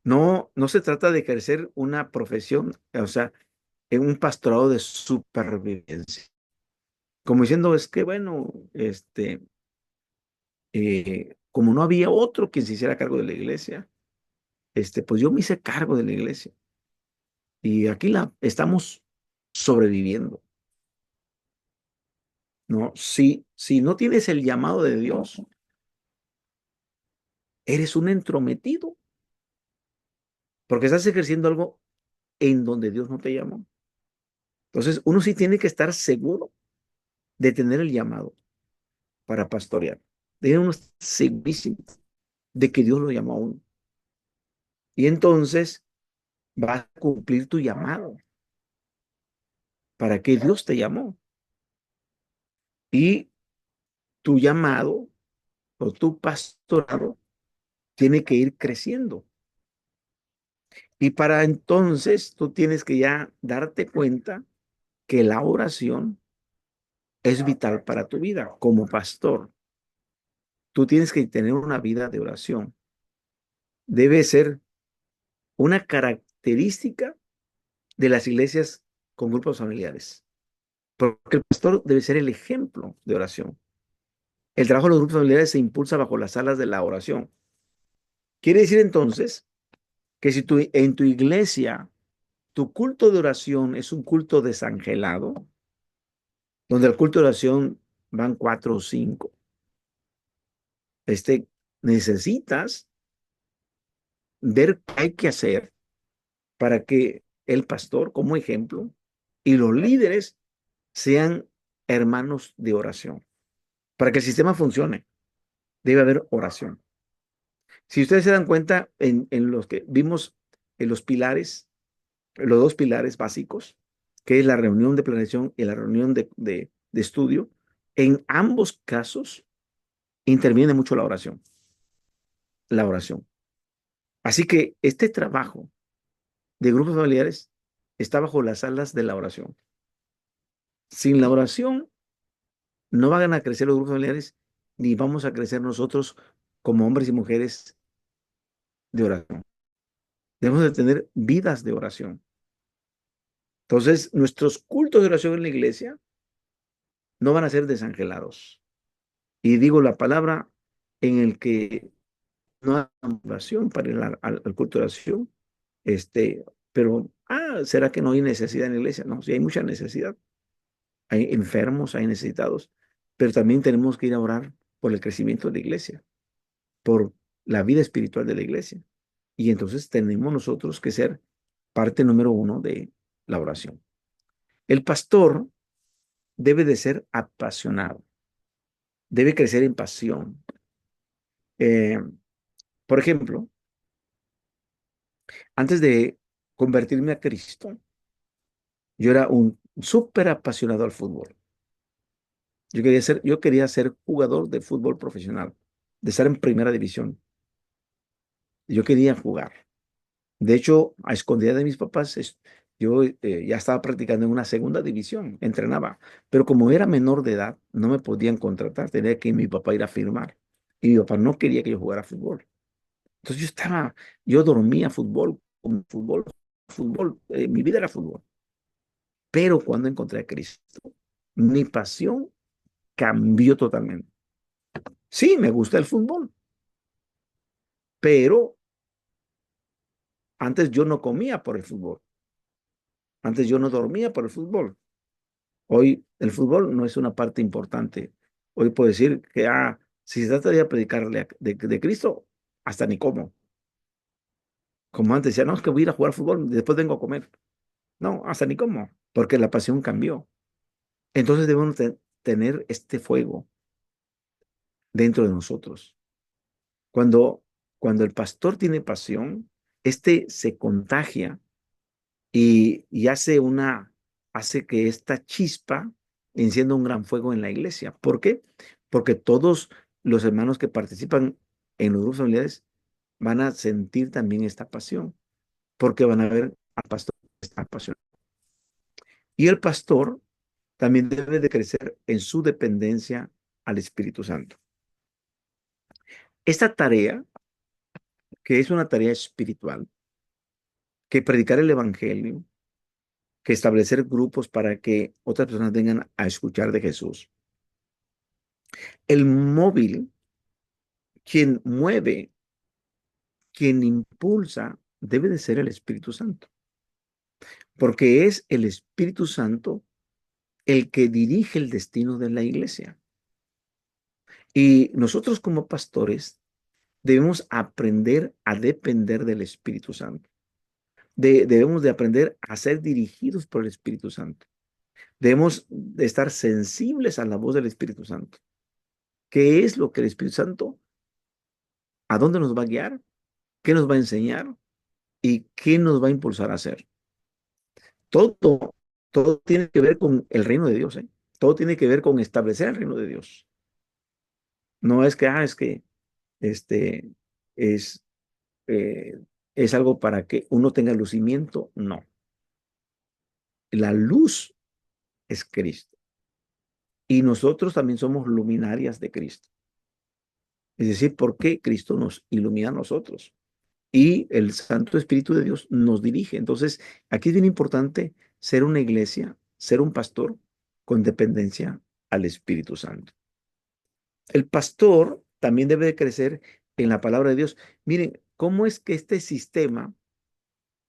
No se trata de ejercer una profesión, o sea, en un pastorado de supervivencia. Como diciendo, es que bueno, como no había otro quien se hiciera cargo de la iglesia, pues yo me hice cargo de la iglesia. Y aquí estamos sobreviviendo. ¿No? Si no tienes el llamado de Dios, eres un entrometido, porque estás ejerciendo algo en donde Dios no te llamó. Entonces, uno sí tiene que estar seguro de tener el llamado para pastorear. Debe uno estar segurísimo de que Dios lo llamó a uno. Y entonces vas a cumplir tu llamado. ¿Para qué Dios te llamó? Y tu llamado o tu pastorado tiene que ir creciendo. Y para entonces tú tienes que ya darte cuenta que la oración es vital para tu vida. Como pastor, tú tienes que tener una vida de oración. Debe ser una característica de las iglesias con grupos familiares, porque el pastor debe ser el ejemplo de oración. El trabajo de los grupos familiares se impulsa bajo las alas de la oración. Quiere decir entonces que si en tu iglesia tu culto de oración es un culto desangelado, donde el culto de oración van cuatro o cinco, este, necesitas ver qué hay que hacer para que el pastor, como ejemplo, y los líderes sean hermanos de oración. Para que el sistema funcione, debe haber oración. Si ustedes se dan cuenta en los que vimos en los pilares, los dos pilares básicos, que es la reunión de planeación y la reunión de estudio, en ambos casos interviene mucho la oración. La oración. Así que este trabajo de grupos familiares está bajo las alas de la oración. Sin la oración, no van a crecer los grupos familiares, ni vamos a crecer nosotros como hombres y mujeres de oración. Debemos de tener vidas de oración. Entonces, nuestros cultos de oración en la iglesia no van a ser desangelados. Y digo la palabra en el que no hay oración para ir al culto de oración. Pero, ¿será que no hay necesidad en la iglesia? No, sí hay mucha necesidad. Hay enfermos, hay necesitados, pero también tenemos que ir a orar por el crecimiento de la iglesia, por la vida espiritual de la iglesia. Y entonces tenemos nosotros que ser parte número uno de la oración. El pastor debe de ser apasionado, debe crecer en pasión. Eh, por ejemplo, antes de convertirme a Cristo, yo era un súper apasionado al fútbol. Yo quería ser jugador de fútbol profesional, de estar en primera división. Yo quería jugar. De hecho, a escondidas de mis papás, yo ya estaba practicando en una segunda división, entrenaba, pero como era menor de edad, no me podían contratar, tenía que mi papá ir a firmar. Y mi papá no quería que yo jugara fútbol. Entonces yo dormía fútbol, fútbol, mi vida era fútbol. Pero cuando encontré a Cristo, mi pasión cambió totalmente. Sí, me gusta el fútbol, pero antes yo no comía por el fútbol, antes yo no dormía por el fútbol. Hoy el fútbol no es una parte importante. Hoy puedo decir que si se trata de predicarle de Cristo, hasta ni como. Como antes decía, no, es que voy a ir a jugar fútbol, después vengo a comer. No, hasta ni como, porque la pasión cambió. Entonces debemos tener este fuego dentro de nosotros. Cuando, cuando el pastor tiene pasión, este se contagia y hace que esta chispa encienda un gran fuego en la iglesia. ¿Por qué? Porque todos los hermanos que participan en los grupos familiares van a sentir también esta pasión, porque van a ver al pastor que está apasionado. Y el pastor también debe de crecer en su dependencia al Espíritu Santo. Esta tarea, que es una tarea espiritual, que predicar el evangelio, que establecer grupos para que otras personas vengan a escuchar de Jesús. El móvil, quien mueve, quien impulsa, debe de ser el Espíritu Santo, porque es el Espíritu Santo el que dirige el destino de la iglesia. Y nosotros como pastores debemos aprender a depender del Espíritu Santo. Debemos de aprender a ser dirigidos por el Espíritu Santo. Debemos de estar sensibles a la voz del Espíritu Santo. ¿Qué es lo que el Espíritu Santo, a dónde nos va a guiar? ¿Qué nos va a enseñar? ¿Y qué nos va a impulsar a hacer? Todo, todo tiene que ver con el reino de Dios, ¿eh? Todo tiene que ver con establecer el reino de Dios. No es que, es que, este, es, ¿Es algo para que uno tenga lucimiento? No. La luz es Cristo. Y nosotros también somos luminarias de Cristo. Es decir, porque Cristo nos ilumina a nosotros y el Santo Espíritu de Dios nos dirige. Entonces, aquí es bien importante ser una iglesia, ser un pastor con dependencia al Espíritu Santo. El pastor también debe de crecer en la palabra de Dios. Miren, cómo es que este sistema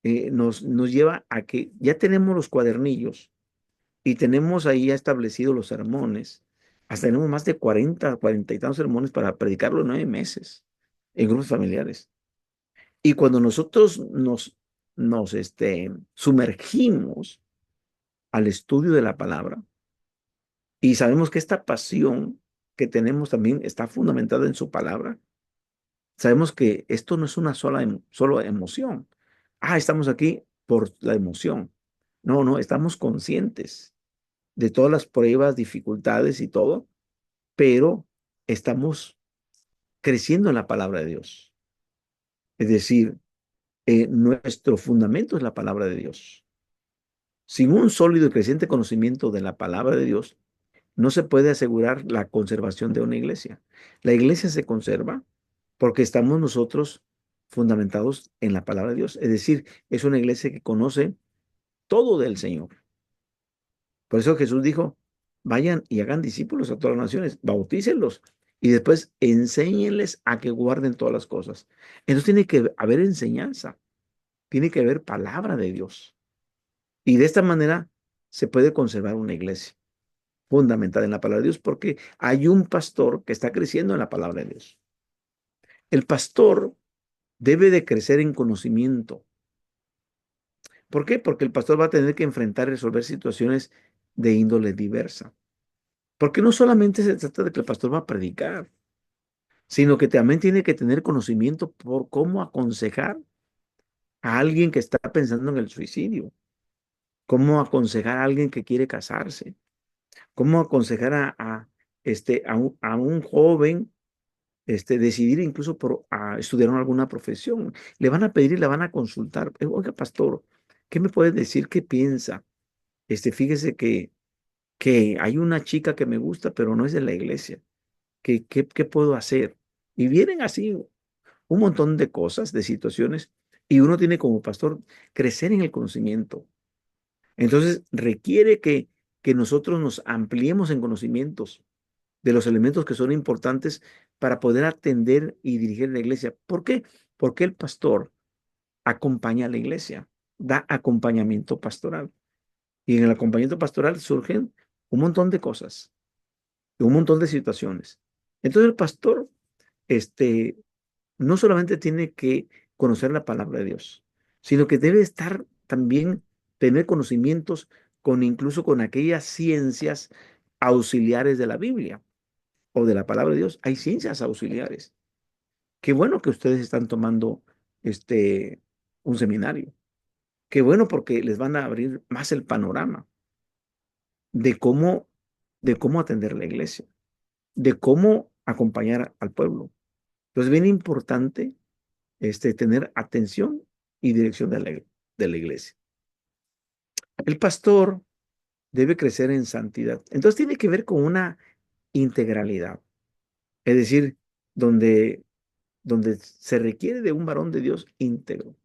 nos lleva a que ya tenemos los cuadernillos y tenemos ahí ya establecidos los sermones. Hasta tenemos más de 40 y tantos sermones para predicarlo en 9 meses en grupos familiares. Y cuando nosotros nos sumergimos al estudio de la palabra y sabemos que esta pasión que tenemos también está fundamentada en su palabra, sabemos que esto no es una solo emoción. Estamos aquí por la emoción. No, no, estamos conscientes de todas las pruebas, dificultades y todo, pero estamos creciendo en la palabra de Dios. Es decir, nuestro fundamento es la palabra de Dios. Sin un sólido y creciente conocimiento de la palabra de Dios, no se puede asegurar la conservación de una iglesia. La iglesia se conserva porque estamos nosotros fundamentados en la palabra de Dios. Es decir, es una iglesia que conoce todo del Señor. Por eso Jesús dijo, vayan y hagan discípulos a todas las naciones, bautícenlos y después enséñenles a que guarden todas las cosas. Entonces tiene que haber enseñanza, tiene que haber palabra de Dios. Y de esta manera se puede conservar una iglesia fundamentada en la palabra de Dios porque hay un pastor que está creciendo en la palabra de Dios. El pastor debe de crecer en conocimiento. ¿Por qué? Porque el pastor va a tener que enfrentar y resolver situaciones de índole diversa. Porque no solamente se trata de que el pastor va a predicar, sino que también tiene que tener conocimiento por cómo aconsejar a alguien que está pensando en el suicidio, cómo aconsejar a alguien que quiere casarse, cómo aconsejar a un joven decidir incluso por estudiar alguna profesión. Le van a pedir y le van a consultar. Oiga, pastor, ¿qué me puede decir? ¿Qué piensa? Fíjese que hay una chica que me gusta, pero no es de la iglesia. ¿Qué puedo hacer? Y vienen así un montón de cosas, de situaciones, y uno tiene como pastor crecer en el conocimiento. Entonces requiere que nosotros nos ampliemos en conocimientos de los elementos que son importantes para poder atender y dirigir la iglesia. ¿Por qué? Porque el pastor acompaña a la iglesia, da acompañamiento pastoral. Y en el acompañamiento pastoral surgen un montón de cosas, un montón de situaciones. Entonces el pastor, este, no solamente tiene que conocer la palabra de Dios, sino que debe estar también, tener conocimientos incluso con aquellas ciencias auxiliares de la Biblia o de la palabra de Dios. Hay ciencias auxiliares. Qué bueno que ustedes están tomando un seminario. Qué bueno porque les van a abrir más el panorama de cómo, de cómo atender la iglesia, de cómo acompañar al pueblo. Entonces, es bien importante tener atención y dirección de la iglesia. El pastor debe crecer en santidad. Entonces, tiene que ver con una integralidad, es decir, donde se requiere de un varón de Dios íntegro.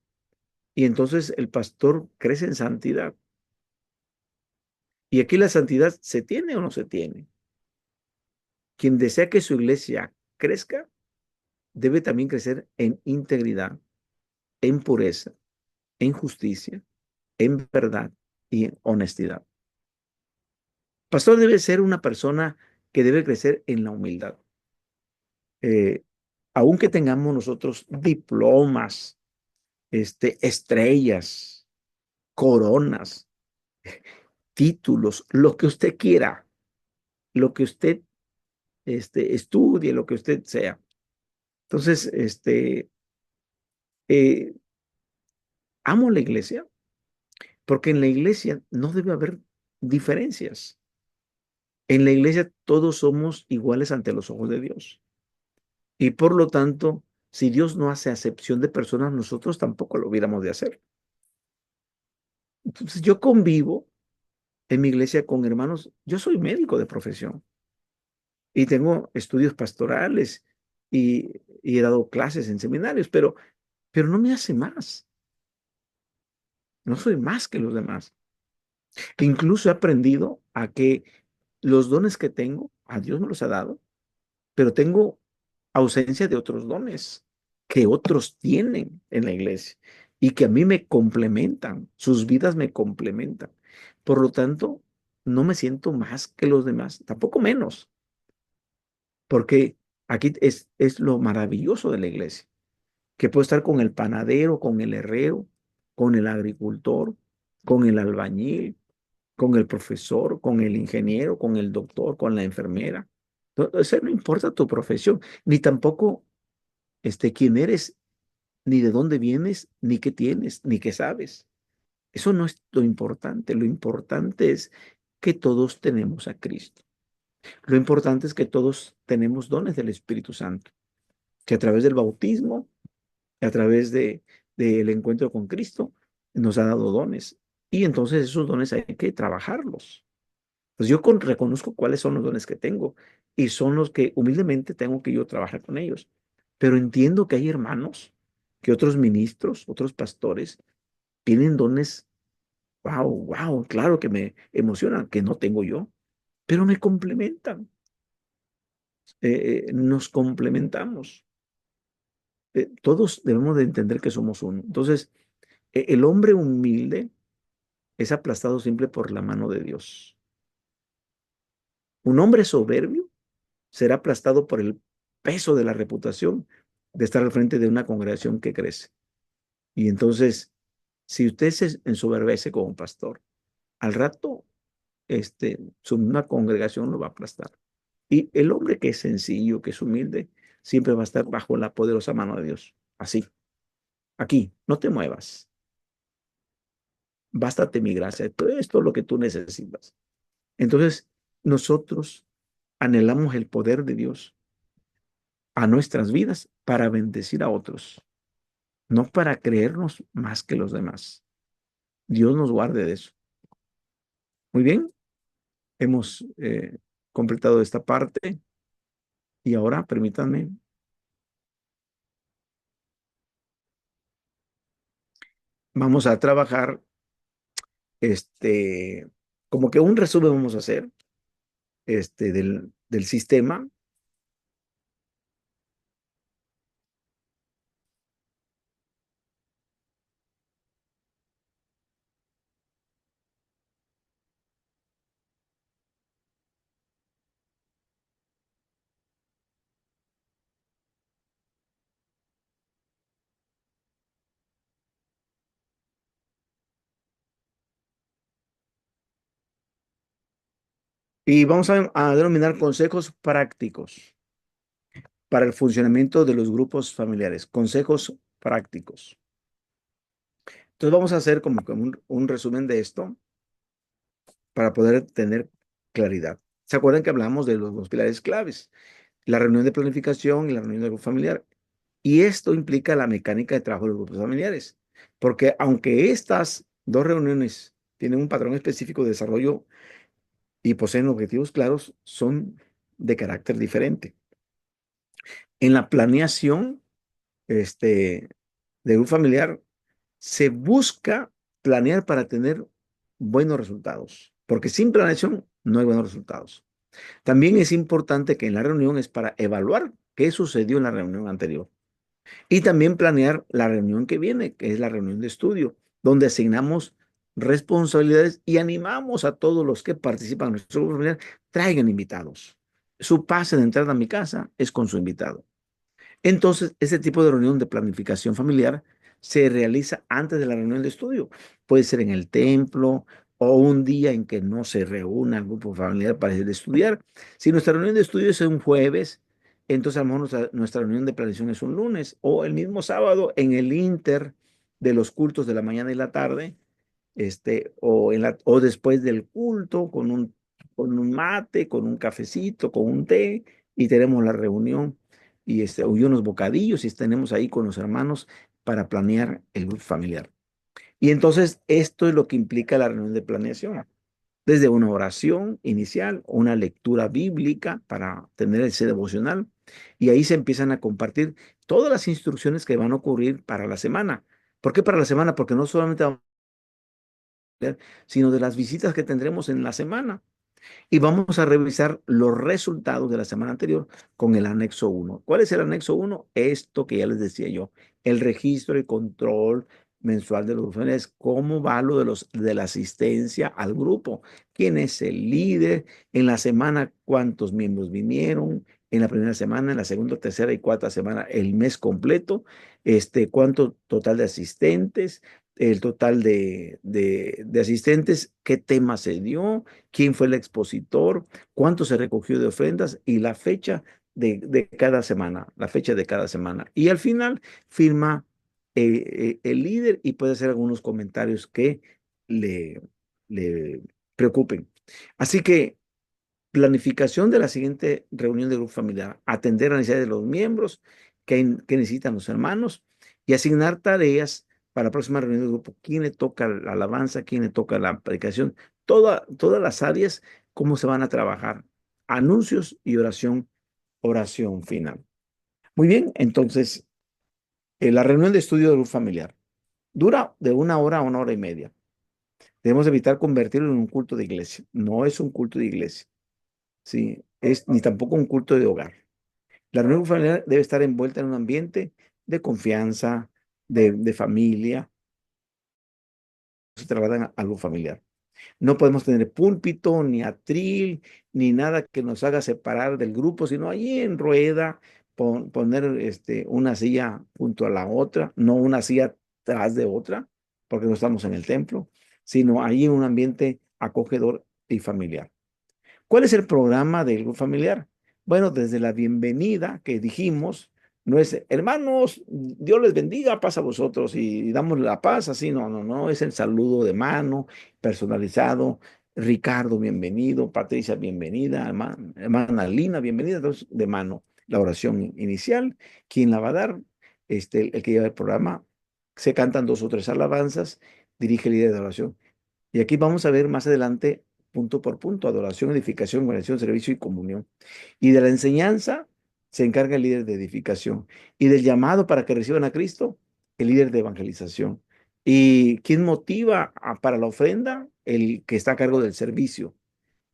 Y entonces el pastor crece en santidad. Y aquí la santidad se tiene o no se tiene. Quien desea que su iglesia crezca, debe también crecer en integridad, en pureza, en justicia, en verdad y en honestidad. Pastor debe ser una persona que debe crecer en la humildad. Eh, Aunque tengamos nosotros diplomas, estrellas, coronas, títulos, lo que usted quiera, lo que usted estudie, lo que usted sea. Entonces, eh, amo la iglesia porque en la iglesia no debe haber diferencias. En la iglesia todos somos iguales ante los ojos de Dios. Y por lo tanto, Si Dios no hace acepción de personas, nosotros tampoco lo hubiéramos de hacer. Entonces, yo convivo en mi iglesia con hermanos. Yo soy médico de profesión y tengo estudios pastorales y he dado clases en seminarios, pero no me hace más. No soy más que los demás. Incluso he aprendido a que los dones que tengo, a Dios me los ha dado, pero tengo ausencia de otros dones que otros tienen en la iglesia y que a mí me complementan, sus vidas me complementan. Por lo tanto, no me siento más que los demás, tampoco menos, porque aquí es lo maravilloso de la iglesia, que puedo estar con el panadero, con el herrero, con el agricultor, con el albañil, con el profesor, con el ingeniero, con el doctor, con la enfermera. Entonces, no importa tu profesión, ni tampoco quién eres, ni de dónde vienes, ni qué tienes, ni qué sabes. Eso no es lo importante. Lo importante es que todos tenemos a Cristo. Lo importante es que todos tenemos dones del Espíritu Santo, que a través del bautismo, a través del encuentro con Cristo, nos ha dado dones. Y entonces esos dones hay que trabajarlos. Pues yo reconozco cuáles son los dones que tengo y son los que humildemente tengo que yo trabajar con ellos. Pero entiendo que hay hermanos, que otros ministros, otros pastores tienen dones, wow, wow, claro que me emocionan, que no tengo yo, pero me complementan, nos complementamos. Todos debemos de entender que somos uno. Entonces, el hombre humilde es aplastado siempre por la mano de Dios. Un hombre soberbio será aplastado por el peso de la reputación de estar al frente de una congregación que crece. Y entonces, si usted se ensoberbece como pastor, al rato, una congregación lo va a aplastar. Y el hombre que es sencillo, que es humilde, siempre va a estar bajo la poderosa mano de Dios. Así, aquí, no te muevas. Bástate mi gracia. Todo esto es lo que tú necesitas. Entonces, nosotros anhelamos el poder de Dios a nuestras vidas para bendecir a otros, no para creernos más que los demás. Dios nos guarde de eso. Muy bien, hemos completado esta parte y ahora permítanme, vamos a trabajar, este, como que un resumen vamos a hacer, del sistema. Y vamos a denominar consejos prácticos para el funcionamiento de los grupos familiares. Consejos prácticos. Entonces vamos a hacer como que un resumen de esto para poder tener claridad. ¿Se acuerdan que hablamos de los dos pilares claves? La reunión de planificación y la reunión de grupo familiar. Y esto implica la mecánica de trabajo de los grupos familiares. Porque aunque estas dos reuniones tienen un patrón específico de desarrollo y poseen objetivos claros, son de carácter diferente. En la planeación de un familiar se busca planear para tener buenos resultados, porque sin planeación no hay buenos resultados. También es importante que en la reunión es para evaluar qué sucedió en la reunión anterior y también planear la reunión que viene, que es la reunión de estudio, donde asignamos responsabilidades y animamos a todos los que participan en nuestro grupo familiar, traigan invitados. Su pase de entrada a mi casa es con su invitado. Entonces, ese tipo de reunión de planificación familiar se realiza antes de la reunión de estudio. Puede ser en el templo o un día en que no se reúna el grupo familiar para ir a estudiar. Si nuestra reunión de estudio es un jueves, entonces a lo mejor nuestra reunión de planificación es un lunes o el mismo sábado en el inter de los cultos de la mañana y la tarde, o después del culto con un mate, con un cafecito, con un té y tenemos la reunión. y unos bocadillos y tenemos ahí con los hermanos para planear el grupo familiar. Y entonces esto es lo que implica la reunión de planeación. Desde una oración inicial, una lectura bíblica para tener ese devocional, y ahí se empiezan a compartir todas las instrucciones que van a ocurrir para la semana. ¿Por qué para la semana? Porque no solamente vamos a leer, sino de las visitas que tendremos en la semana. Y vamos a revisar los resultados de la semana anterior con el anexo uno. ¿Cuál es el anexo uno? Esto que ya les decía yo, el registro y control mensual de los grupos familiares. ¿Cómo va lo de la asistencia al grupo? ¿Quién es el líder? En la semana, ¿cuántos miembros vinieron? En la primera semana, en la segunda, tercera y cuarta semana, el mes completo. ¿Cuánto total de asistentes? El total de asistentes, qué tema se dio, quién fue el expositor, cuánto se recogió de ofrendas y la fecha de cada semana, la fecha de cada semana. Y al final firma el líder y puede hacer algunos comentarios que le, le preocupen. Así que planificación de la siguiente reunión de grupo familiar, atender las necesidades de los miembros que necesitan los hermanos y asignar tareas para la próxima reunión de grupo. ¿Quién le toca la alabanza? ¿Quién le toca la predicación? Todas las áreas, cómo se van a trabajar. Anuncios y oración final. Muy bien, entonces, la reunión de estudio de grupo familiar dura de 1 hora a 1 hora y media. Debemos evitar convertirlo en un culto de iglesia. No es un culto de iglesia. Sí, es ni tampoco un culto de hogar. La reunión familiar debe estar envuelta en un ambiente de confianza, de familia, se trabaja algo familiar. No podemos tener púlpito, ni atril, ni nada que nos haga separar del grupo, sino ahí en rueda, poner una silla junto a la otra, no una silla tras de otra, porque no estamos en el templo, sino ahí en un ambiente acogedor y familiar. ¿Cuál es el programa del grupo familiar? Bueno, desde la bienvenida que dijimos, no es, hermanos, Dios les bendiga, paz a vosotros y damos la paz, así, no, no, no, es el saludo de mano, personalizado. Ricardo, bienvenido. Patricia, bienvenida. Hermana Lina, bienvenida. Entonces, de mano, la oración inicial. ¿Quién la va a dar? El que lleva el programa. Se cantan 2 o 3 alabanzas, dirige el líder de oración. Y aquí vamos a ver más adelante, punto por punto, adoración, edificación, oración, servicio y comunión. Y de la enseñanza se encarga el líder de edificación. Y del llamado para que reciban a Cristo, el líder de evangelización. ¿Y quién motiva para la ofrenda? El que está a cargo del servicio.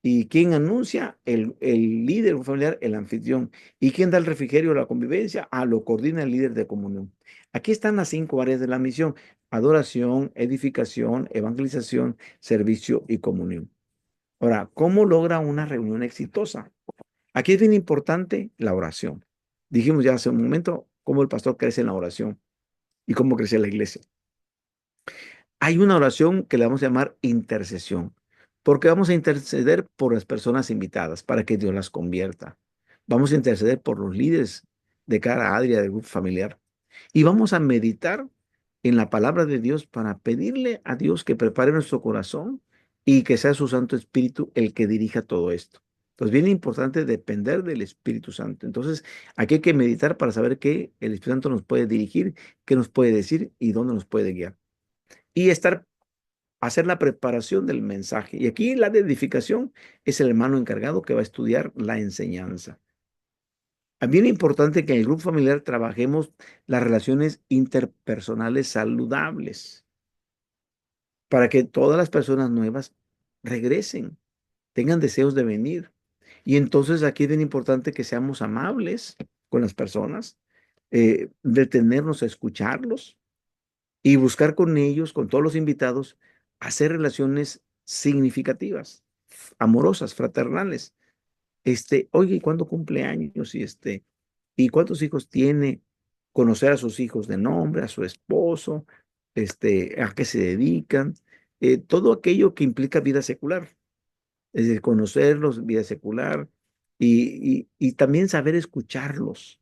¿Y quién anuncia? El líder familiar, el anfitrión. ¿Y quién da el refrigerio o la convivencia? Lo coordina el líder de comunión. Aquí están las 5 áreas de la misión: adoración, edificación, evangelización, servicio y comunión. Ahora, ¿cómo logra una reunión exitosa? Aquí es bien importante la oración. Dijimos ya hace un momento cómo el pastor crece en la oración y cómo crece la iglesia. Hay una oración que le vamos a llamar intercesión, porque vamos a interceder por las personas invitadas para que Dios las convierta. Vamos a interceder por los líderes de cada área del grupo familiar y vamos a meditar en la palabra de Dios para pedirle a Dios que prepare nuestro corazón y que sea su Santo Espíritu el que dirija todo esto. Entonces, bien importante depender del Espíritu Santo. Entonces, aquí hay que meditar para saber qué el Espíritu Santo nos puede dirigir, qué nos puede decir y dónde nos puede guiar. Y hacer la preparación del mensaje. Y aquí la de edificación es el hermano encargado que va a estudiar la enseñanza. También es importante que en el grupo familiar trabajemos las relaciones interpersonales saludables para que todas las personas nuevas regresen, tengan deseos de venir. Y entonces aquí es bien importante que seamos amables con las personas, detenernos a escucharlos y buscar con ellos, con todos los invitados, hacer relaciones significativas, amorosas, fraternales. Oye, ¿y cuándo cumple años? ¿Y cuántos hijos tiene? Conocer a sus hijos de nombre, a su esposo, a qué se dedican, todo aquello que implica vida secular, es decir, conocerlos, vida secular, y también saber escucharlos,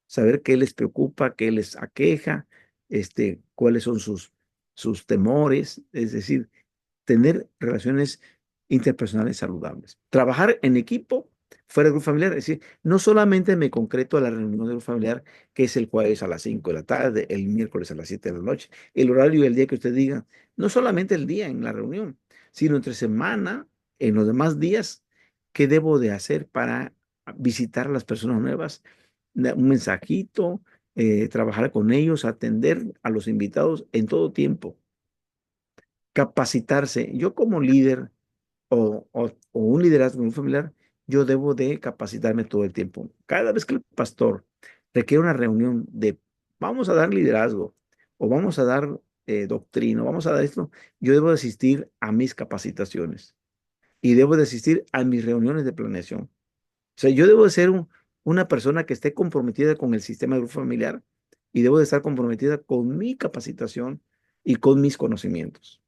saber qué les preocupa, qué les aqueja, cuáles son sus temores, es decir, tener relaciones interpersonales saludables. Trabajar en equipo fuera del grupo familiar. Es decir, no solamente me concreto a la reunión del grupo familiar, que es el jueves a las 5 de la tarde, el miércoles a las 7 de la noche, el horario y el día que usted diga, no solamente el día en la reunión, sino entre semana, en los demás días, ¿qué debo de hacer para visitar a las personas nuevas? Un mensajito, trabajar con ellos, atender a los invitados en todo tiempo, capacitarse. Yo como líder o un liderazgo muy familiar, yo debo de capacitarme todo el tiempo. Cada vez que el pastor requiere una reunión de vamos a dar liderazgo o vamos a dar doctrina, vamos a dar esto, yo debo de asistir a mis capacitaciones y debo de asistir a mis reuniones de planeación. O sea, yo debo de ser una persona que esté comprometida con el sistema de grupo familiar y debo de estar comprometida con mi capacitación y con mis conocimientos.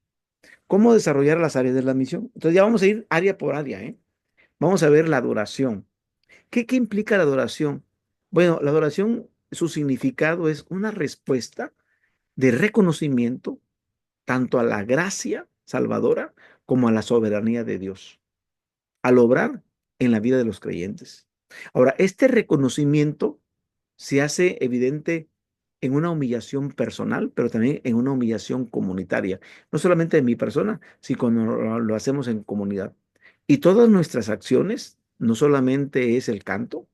¿Cómo desarrollar las áreas de la misión? Entonces ya vamos a ir área por área, ¿eh? Vamos a ver la adoración. ¿Qué implica la adoración? Bueno, la adoración, su significado es una respuesta de reconocimiento tanto a la gracia salvadora como a la soberanía de Dios, al obrar en la vida de los creyentes. Ahora, este reconocimiento se hace evidente en una humillación personal, pero también en una humillación comunitaria. No solamente en mi persona, sino cuando lo hacemos en comunidad. Y todas nuestras acciones, no solamente es el canto,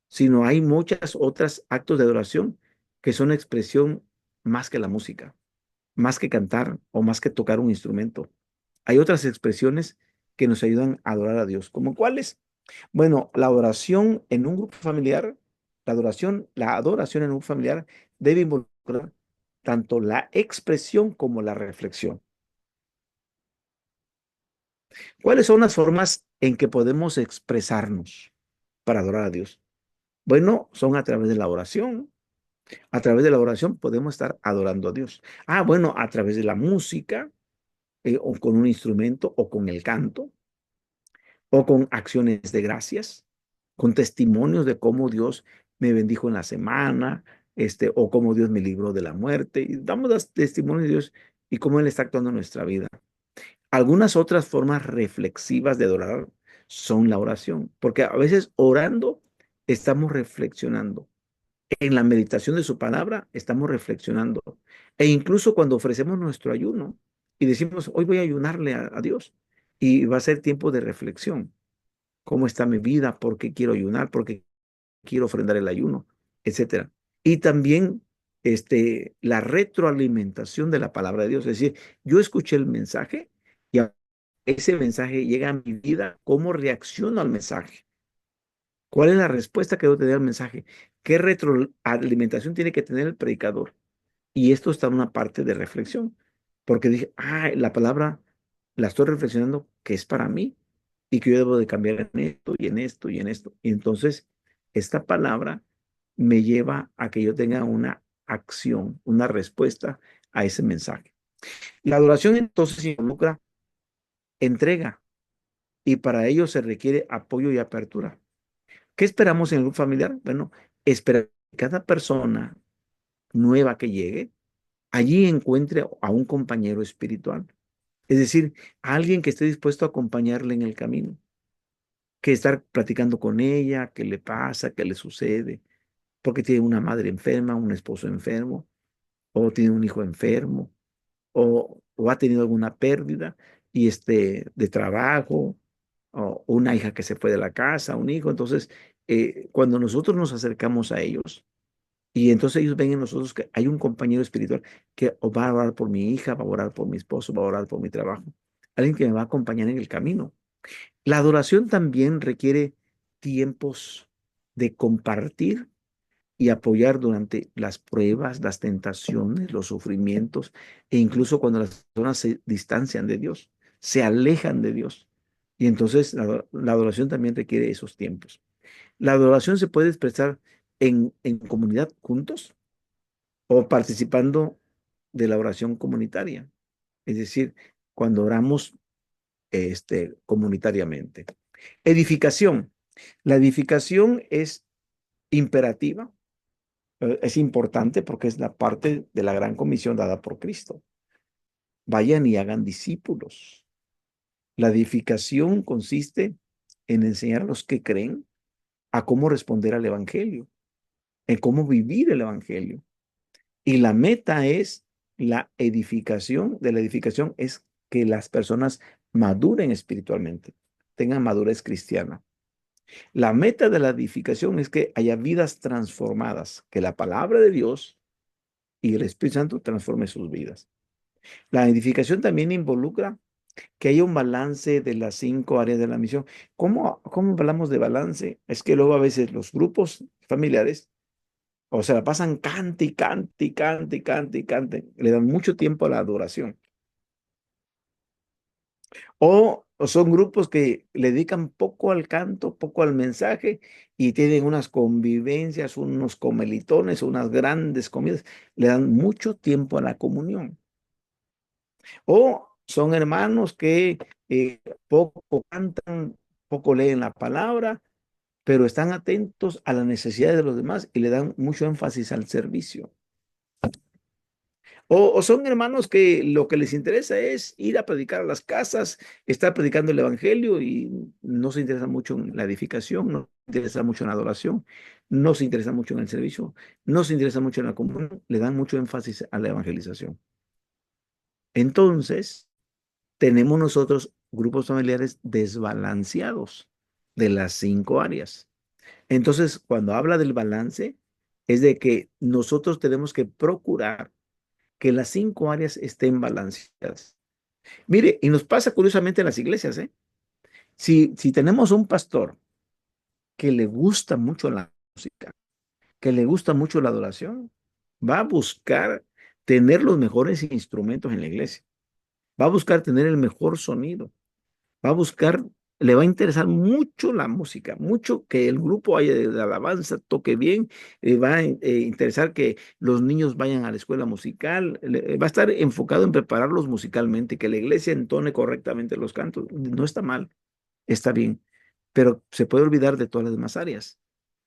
sino hay muchas otras actos de adoración que son expresión más que la música, más que cantar o más que tocar un instrumento. Hay otras expresiones que nos ayudan a adorar a Dios. ¿Como cuáles? Bueno, la adoración en un grupo familiar, la adoración en un grupo familiar debe involucrar tanto la expresión como la reflexión. ¿Cuáles son las formas en que podemos expresarnos para adorar a Dios? Bueno, son a través de la oración. A través de la oración podemos estar adorando a Dios. Ah, bueno, a través de la música, o con un instrumento, o con el canto, o con acciones de gracias, con testimonios de cómo Dios me bendijo en la semana, o cómo Dios me libró de la muerte. Y damos los testimonios de Dios y cómo Él está actuando en nuestra vida. Algunas otras formas reflexivas de adorar son la oración, porque a veces orando estamos reflexionando. En la meditación de su palabra estamos reflexionando. E incluso cuando ofrecemos nuestro ayuno y decimos, hoy voy a ayunarle a Dios y va a ser tiempo de reflexión. ¿Cómo está mi vida? ¿Por qué quiero ayunar? ¿Por qué quiero ofrendar el ayuno? Etcétera. Y también la retroalimentación de la palabra de Dios. Es decir, yo escuché el mensaje y ese mensaje llega a mi vida. ¿Cómo reacciono al mensaje? ¿Cuál es la respuesta que debo tener al mensaje? ¿Qué retroalimentación tiene que tener el predicador? Y esto está en una parte de reflexión, porque dije, la palabra la estoy reflexionando que es para mí y que yo debo de cambiar en esto y en esto y en esto. Y entonces esta palabra me lleva a que yo tenga una acción, una respuesta a ese mensaje. La adoración entonces involucra entrega y para ello se requiere apoyo y apertura. ¿Qué esperamos en el grupo familiar? Bueno, esperar que cada persona nueva que llegue allí encuentre a un compañero espiritual. Es decir, a alguien que esté dispuesto a acompañarle en el camino, que estar platicando con ella, qué le pasa, qué le sucede, porque tiene una madre enferma, un esposo enfermo, o tiene un hijo enfermo, o ha tenido alguna pérdida y de trabajo, o una hija que se fue de la casa, un hijo. Entonces, cuando nosotros nos acercamos a ellos, y entonces ellos ven en nosotros que hay un compañero espiritual que va a orar por mi hija, va a orar por mi esposo, va a orar por mi trabajo. Alguien que me va a acompañar en el camino. La adoración también requiere tiempos de compartir y apoyar durante las pruebas, las tentaciones, los sufrimientos, e incluso cuando las personas se distancian de Dios, se alejan de Dios. Y entonces la adoración también requiere esos tiempos. La adoración se puede expresar en comunidad juntos o participando de la oración comunitaria, es decir, cuando oramos comunitariamente. Edificación. La edificación es imperativa, es importante porque es la parte de la gran comisión dada por Cristo. Vayan y hagan discípulos. La edificación consiste en enseñar a los que creen a cómo responder al Evangelio, en cómo vivir el Evangelio. Y la meta es la edificación. De la edificación es que las personas maduren espiritualmente, tengan madurez cristiana. La meta de la edificación es que haya vidas transformadas, que la palabra de Dios y el Espíritu Santo transforme sus vidas. La edificación también involucra que haya un balance de las 5 áreas de la misión. ¿Cómo hablamos de balance? Es que luego a veces los grupos familiares, o sea, pasan cante y cante y cante y cante y cante, le dan mucho tiempo a la adoración. O son grupos que le dedican poco al canto, poco al mensaje y tienen unas convivencias, unos comelitones, unas grandes comidas, le dan mucho tiempo a la comunión. O son hermanos que poco cantan, poco leen la palabra, pero están atentos a las necesidades de los demás y le dan mucho énfasis al servicio. O son hermanos que lo que les interesa es ir a predicar a las casas, estar predicando el evangelio y no se interesa mucho en la edificación, no se interesa mucho en la adoración, no se interesa mucho en el servicio, no se interesa mucho en la comunión, le dan mucho énfasis a la evangelización. Entonces, tenemos nosotros grupos familiares desbalanceados de las 5 áreas. Entonces, cuando habla del balance, es de que nosotros tenemos que procurar que las 5 áreas estén balanceadas. Mire, y nos pasa curiosamente en las iglesias, ¿eh? Si tenemos un pastor que le gusta mucho la música, que le gusta mucho la adoración, va a buscar tener los mejores instrumentos en la iglesia, va a buscar tener el mejor sonido, va a buscar, le va a interesar mucho la música, mucho que el grupo haya de alabanza toque bien, va a interesar que los niños vayan a la escuela musical, va a estar enfocado en prepararlos musicalmente, que la iglesia entone correctamente los cantos. No está mal, está bien, pero se puede olvidar de todas las demás áreas.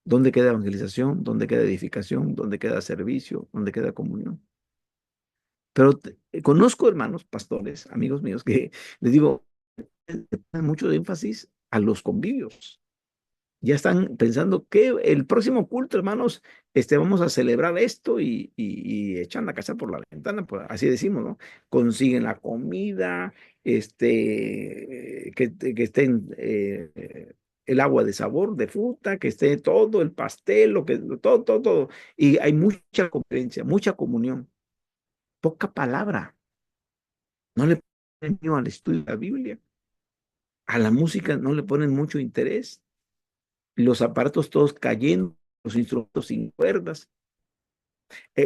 ¿Dónde queda evangelización? ¿Dónde queda edificación? ¿Dónde queda servicio? ¿Dónde queda comunión? Pero conozco hermanos, pastores, amigos míos, que les digo, le ponen mucho énfasis a los convivios. Ya están pensando que el próximo culto, hermanos, vamos a celebrar esto y echan la casa por la ventana, pues, así decimos, ¿no? Consiguen la comida, que estén el agua de sabor, de fruta, que esté todo, el pastel, todo, todo, todo. Y hay mucha convivencia, mucha comunión, poca palabra. No le ponen miedo al estudio de la Biblia. A la música no le ponen mucho interés, los aparatos todos cayendo, los instrumentos sin cuerdas.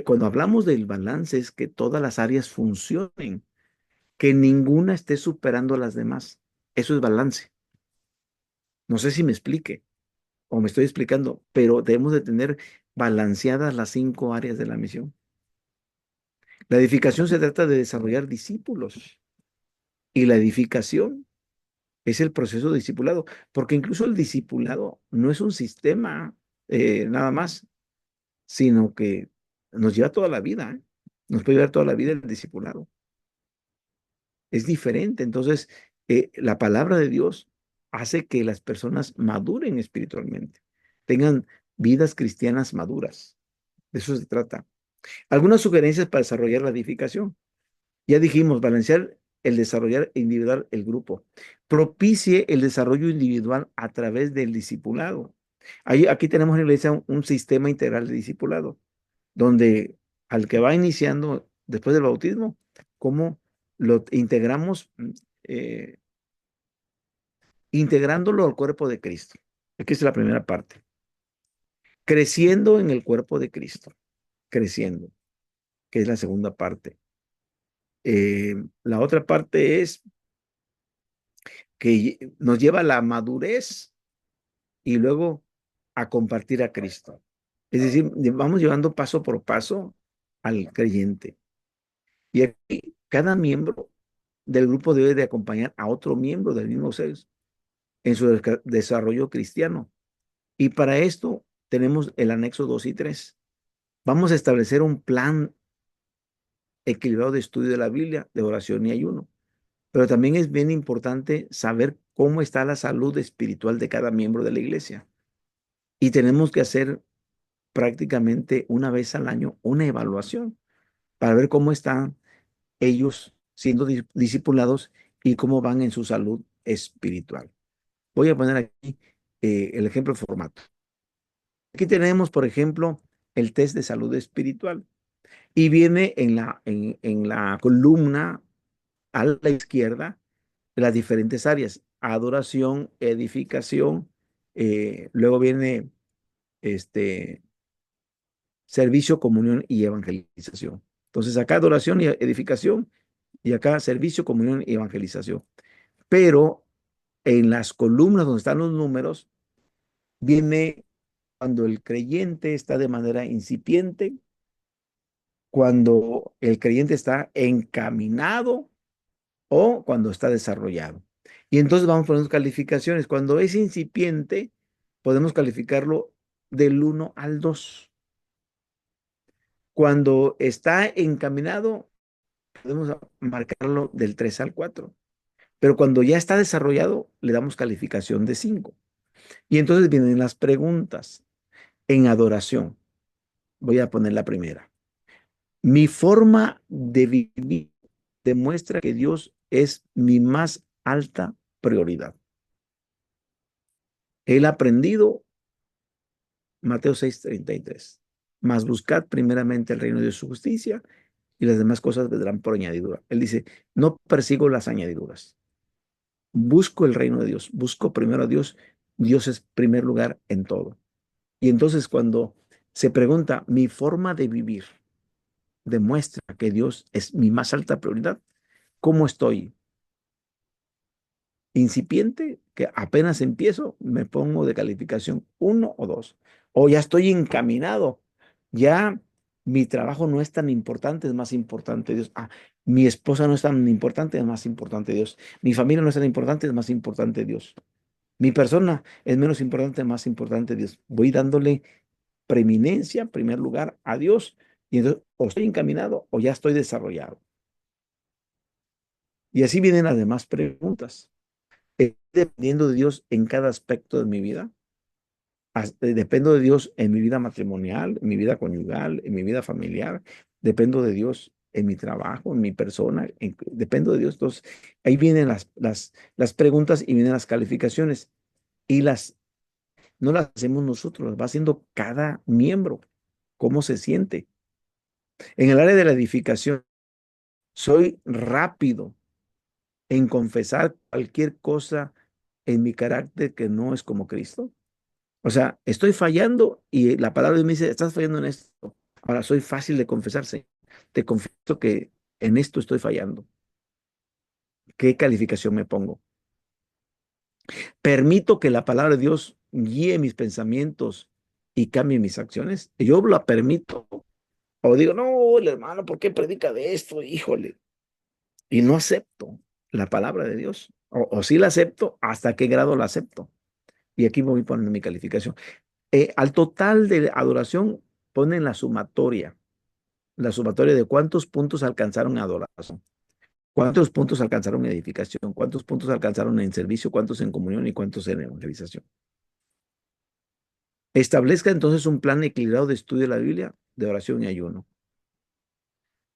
Cuando hablamos del balance es que todas las áreas funcionen, que ninguna esté superando a las demás. Eso es balance. No sé si me explique o me estoy explicando, pero debemos de tener balanceadas las 5 áreas de la misión. La edificación se trata de desarrollar discípulos y la edificación es el proceso de discipulado, porque incluso el discipulado no es un sistema nada más, sino que nos lleva toda la vida, ¿eh? Nos puede llevar toda la vida el discipulado. Es diferente. Entonces, la palabra de Dios hace que las personas maduren espiritualmente, tengan vidas cristianas maduras. De eso se trata. Algunas sugerencias para desarrollar la edificación. Ya dijimos, balancear el desarrollar individual el grupo. Propicie el desarrollo individual a través del discipulado. Aquí tenemos en la iglesia un sistema integral de discipulado, donde al que va iniciando después del bautismo, cómo lo integramos, eh, integrándolo al cuerpo de Cristo. Aquí es la primera parte. Creciendo en el cuerpo de Cristo, creciendo, que es la segunda parte. La otra parte es que nos lleva a la madurez y luego a compartir a Cristo. Es decir, vamos llevando paso por paso al creyente. Y aquí cada miembro del grupo debe de acompañar a otro miembro del mismo sexo en su desarrollo cristiano. Y para esto tenemos el anexo 2 y 3. Vamos a establecer un plan equilibrado de estudio de la Biblia, de oración y ayuno. Pero también es bien importante saber cómo está la salud espiritual de cada miembro de la iglesia. Y tenemos que hacer prácticamente una vez al año una evaluación para ver cómo están ellos siendo discipulados y cómo van en su salud espiritual. Voy a poner aquí el ejemplo formato. Aquí tenemos, por ejemplo, el test de salud espiritual y viene en la columna a la izquierda las diferentes áreas: adoración, edificación, luego viene este, servicio, comunión y evangelización. Entonces acá adoración y edificación y acá servicio, comunión y evangelización. Pero en las columnas donde están los números viene cuando el creyente está de manera incipiente, cuando el creyente está encaminado o cuando está desarrollado. Y entonces vamos poniendo calificaciones. Cuando es incipiente, podemos calificarlo del 1 al 2. Cuando está encaminado, podemos marcarlo del 3 al 4. Pero cuando ya está desarrollado, le damos calificación de 5. Y entonces vienen las preguntas. En adoración, voy a poner la primera. Mi forma de vivir demuestra que Dios es mi más alta prioridad. Él ha aprendido Mateo 6:33. Mas buscad primeramente el reino de Dios y su justicia y las demás cosas vendrán por añadidura. Él dice, no persigo las añadiduras. Busco el reino de Dios. Busco primero a Dios. Dios es primer lugar en todo. Y entonces cuando se pregunta, mi forma de vivir demuestra que Dios es mi más alta prioridad, ¿cómo estoy? Incipiente, que apenas empiezo, me pongo de calificación 1 o 2. O ya estoy encaminado, ya mi trabajo no es tan importante, es más importante Dios. Mi esposa no es tan importante, es más importante Dios. Mi familia no es tan importante, es más importante Dios. Mi persona es menos importante, es más importante Dios. Voy dándole preeminencia, en primer lugar, a Dios. Y entonces o estoy encaminado o ya estoy desarrollado. Y así vienen las demás preguntas. ¿Dependiendo de Dios en cada aspecto de mi vida? ¿Dependo de Dios en mi vida matrimonial, en mi vida conyugal, en mi vida familiar? ¿Dependo de Dios en mi trabajo, en mi persona? ¿Dependo de Dios? Entonces, ahí vienen las preguntas y vienen las calificaciones. Y no las hacemos nosotros, las va haciendo cada miembro. ¿Cómo se siente? En el área de la edificación, soy rápido en confesar cualquier cosa en mi carácter que no es como Cristo. O sea, estoy fallando y la palabra de Dios me dice, estás fallando en esto. Ahora, soy fácil de confesarse. Te confieso que en esto estoy fallando. ¿Qué calificación me pongo? ¿Permito que la palabra de Dios guíe mis pensamientos y cambie mis acciones? Yo la permito. O digo, no, el hermano, ¿por qué predica de esto? Híjole. Y no acepto la palabra de Dios. O sí la acepto, ¿hasta qué grado la acepto? Y aquí voy poniendo mi calificación. Al total de adoración ponen la sumatoria de cuántos puntos alcanzaron en adoración, cuántos puntos alcanzaron en edificación, cuántos puntos alcanzaron en servicio, cuántos en comunión y cuántos en evangelización. Establezca entonces un plan equilibrado de estudio de la Biblia, de oración y ayuno.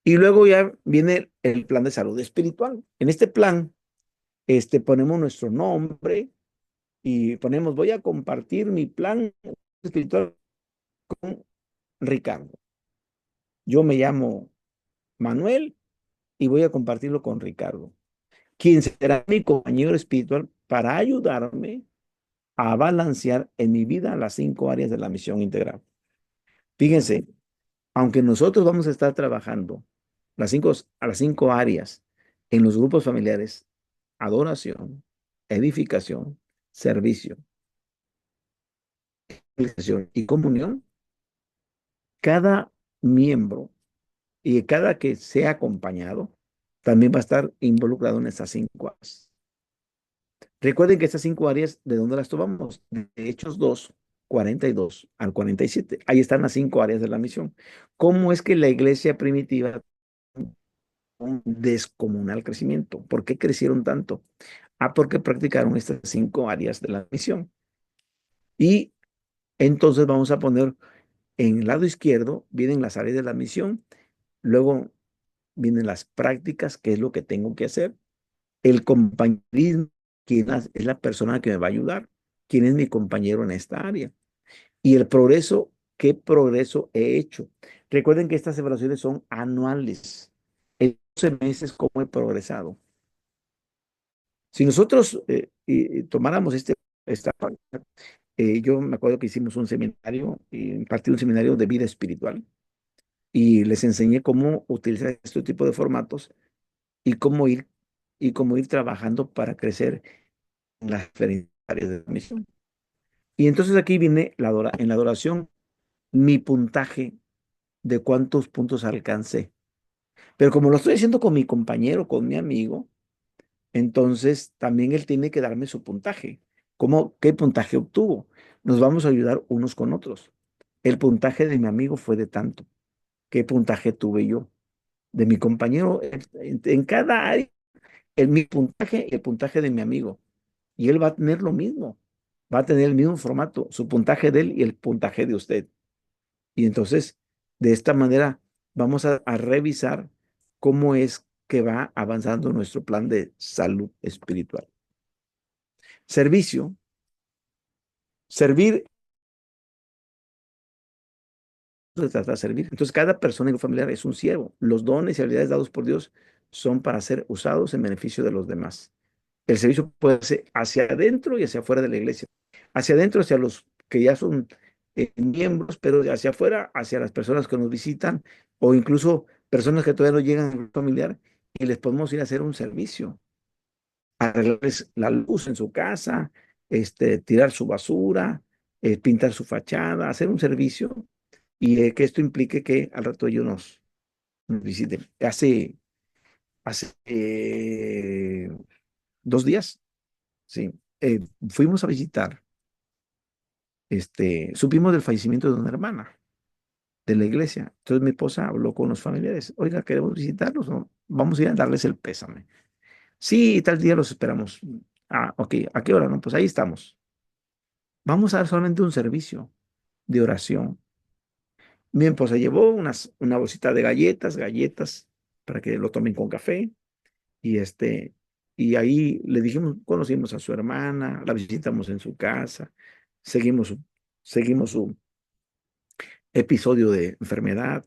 Y luego ya viene el plan de salud espiritual. En este plan, ponemos nuestro nombre y ponemos, voy a compartir mi plan espiritual con Ricardo. Yo me llamo Manuel y voy a compartirlo con Ricardo, quien será mi compañero espiritual para ayudarme a balancear en mi vida las 5 áreas de la misión integral. Fíjense, aunque nosotros vamos a estar trabajando las cinco áreas en los grupos familiares: adoración, edificación, servicio, evangelización y comunión, cada miembro y cada que sea acompañado también va a estar involucrado en estas 5 áreas. Recuerden que estas 5 áreas, ¿de dónde las tomamos? De Hechos 2:42 al 47. Ahí están las 5 áreas de la misión. ¿Cómo es que la iglesia primitiva tuvo un descomunal crecimiento? ¿Por qué crecieron tanto? porque practicaron estas 5 áreas de la misión. Y entonces vamos a poner en el lado izquierdo, vienen las áreas de la misión, luego vienen las prácticas, qué es lo que tengo que hacer, el compañerismo, quién es la persona que me va a ayudar, quién es mi compañero en esta área, y el progreso, qué progreso he hecho. Recuerden que estas evaluaciones son anuales. En 12 meses, cómo he progresado. Si nosotros y tomáramos esta, yo me acuerdo que hicimos un seminario, y impartí un seminario de vida espiritual y les enseñé cómo utilizar este tipo de formatos y cómo ir trabajando para crecer en las diferentes áreas de la misión. Y entonces aquí viene en la adoración mi puntaje de cuántos puntos alcancé. Pero como lo estoy haciendo con mi compañero, con mi amigo, entonces también él tiene que darme su puntaje. ¿Qué puntaje obtuvo? Nos vamos a ayudar unos con otros. El puntaje de mi amigo fue de tanto. ¿Qué puntaje tuve yo? De mi compañero, en cada área, mi puntaje y el puntaje de mi amigo. Y él va a tener lo mismo. Va a tener el mismo formato, su puntaje de él y el puntaje de usted. Y entonces, de esta manera, vamos a revisar cómo es que va avanzando nuestro plan de salud espiritual. Servicio. Servir se trata de servir. Entonces, cada persona y familiar es un siervo. Los dones y habilidades dados por Dios son para ser usados en beneficio de los demás. El servicio puede ser hacia adentro y hacia afuera de la iglesia. Hacia adentro, hacia los que ya son miembros, pero hacia afuera, hacia las personas que nos visitan o incluso personas que todavía no llegan al grupo familiar y les podemos ir a hacer un servicio, arreglarles la luz en su casa, tirar su basura, pintar su fachada, hacer un servicio y que esto implique que al rato ellos nos visiten. Hace 2 días, sí, fuimos a visitar, supimos del fallecimiento de una hermana de la iglesia. Entonces mi esposa habló con los familiares, oiga, queremos visitarlos, ¿no? Vamos a ir a darles el pésame. Sí, tal día los esperamos. Ah, ok, ¿a qué hora? No, pues ahí estamos. Vamos a dar solamente un servicio de oración. Mi esposa llevó una bolsita de galletas para que lo tomen con café. Y y ahí le dijimos, conocimos a su hermana, la visitamos en su casa, seguimos seguimos su episodio de enfermedad,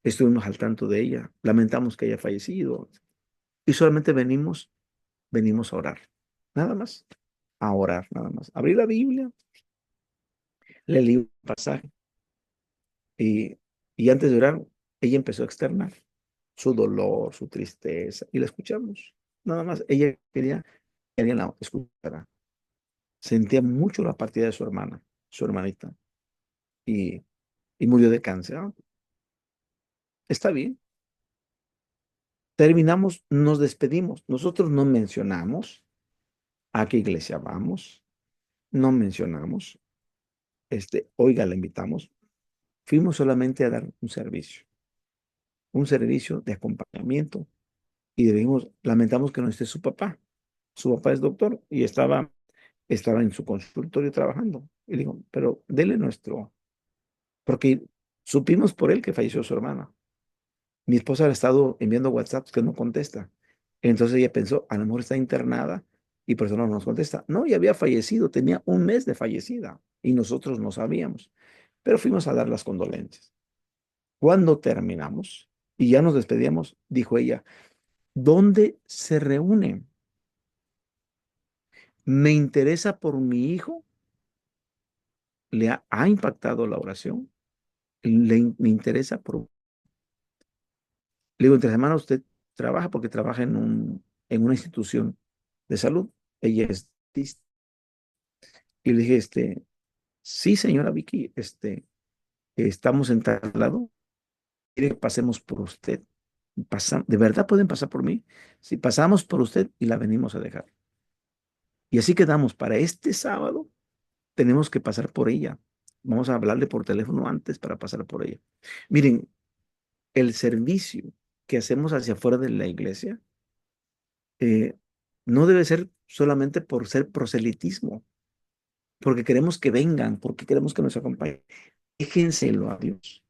estuvimos al tanto de ella, lamentamos que haya fallecido y solamente venimos a orar, nada más, a orar, nada más. Abrí la Biblia, le leí un pasaje y, y antes de orar, ella empezó a externar su dolor, su tristeza y la escuchamos. Nada más, ella quería que alguien la escuchara. Sentía mucho la partida de su hermana, su hermanita, y, y murió de cáncer. Ah, está bien. Terminamos, nos despedimos. Nosotros no mencionamos a qué iglesia vamos, no mencionamos, oiga, le invitamos. Fuimos solamente a dar un servicio de acompañamiento y lamentamos que no esté su papá. Su papá es doctor y estaba en su consultorio trabajando. Y digo, pero dele porque supimos por él que falleció su hermana. Mi esposa le ha estado enviando WhatsApp que no contesta. Entonces ella pensó, a lo mejor está internada y por eso no nos contesta. No, ya había fallecido, tenía un mes de fallecida y nosotros no sabíamos. Pero fuimos a dar las condolencias. Cuando terminamos y ya nos despedíamos, dijo ella, ¿dónde se reúnen? Me interesa por mi hijo, ha impactado la oración, me interesa Le digo, entre semana usted trabaja porque trabaja en una institución de salud. Ella es dentista. Y le dije, sí, señora Vicky, estamos en tal lado. Quiere que pasemos por usted. ¿De verdad pueden pasar por mí? Si pasamos por usted y la venimos a dejar. Y así quedamos. Para este sábado tenemos que pasar por ella. Vamos a hablarle por teléfono antes para pasar por ella. Miren, el servicio que hacemos hacia afuera de la iglesia, No debe ser solamente por ser proselitismo, porque queremos que vengan, porque queremos que nos acompañen. Déjenselo a Dios.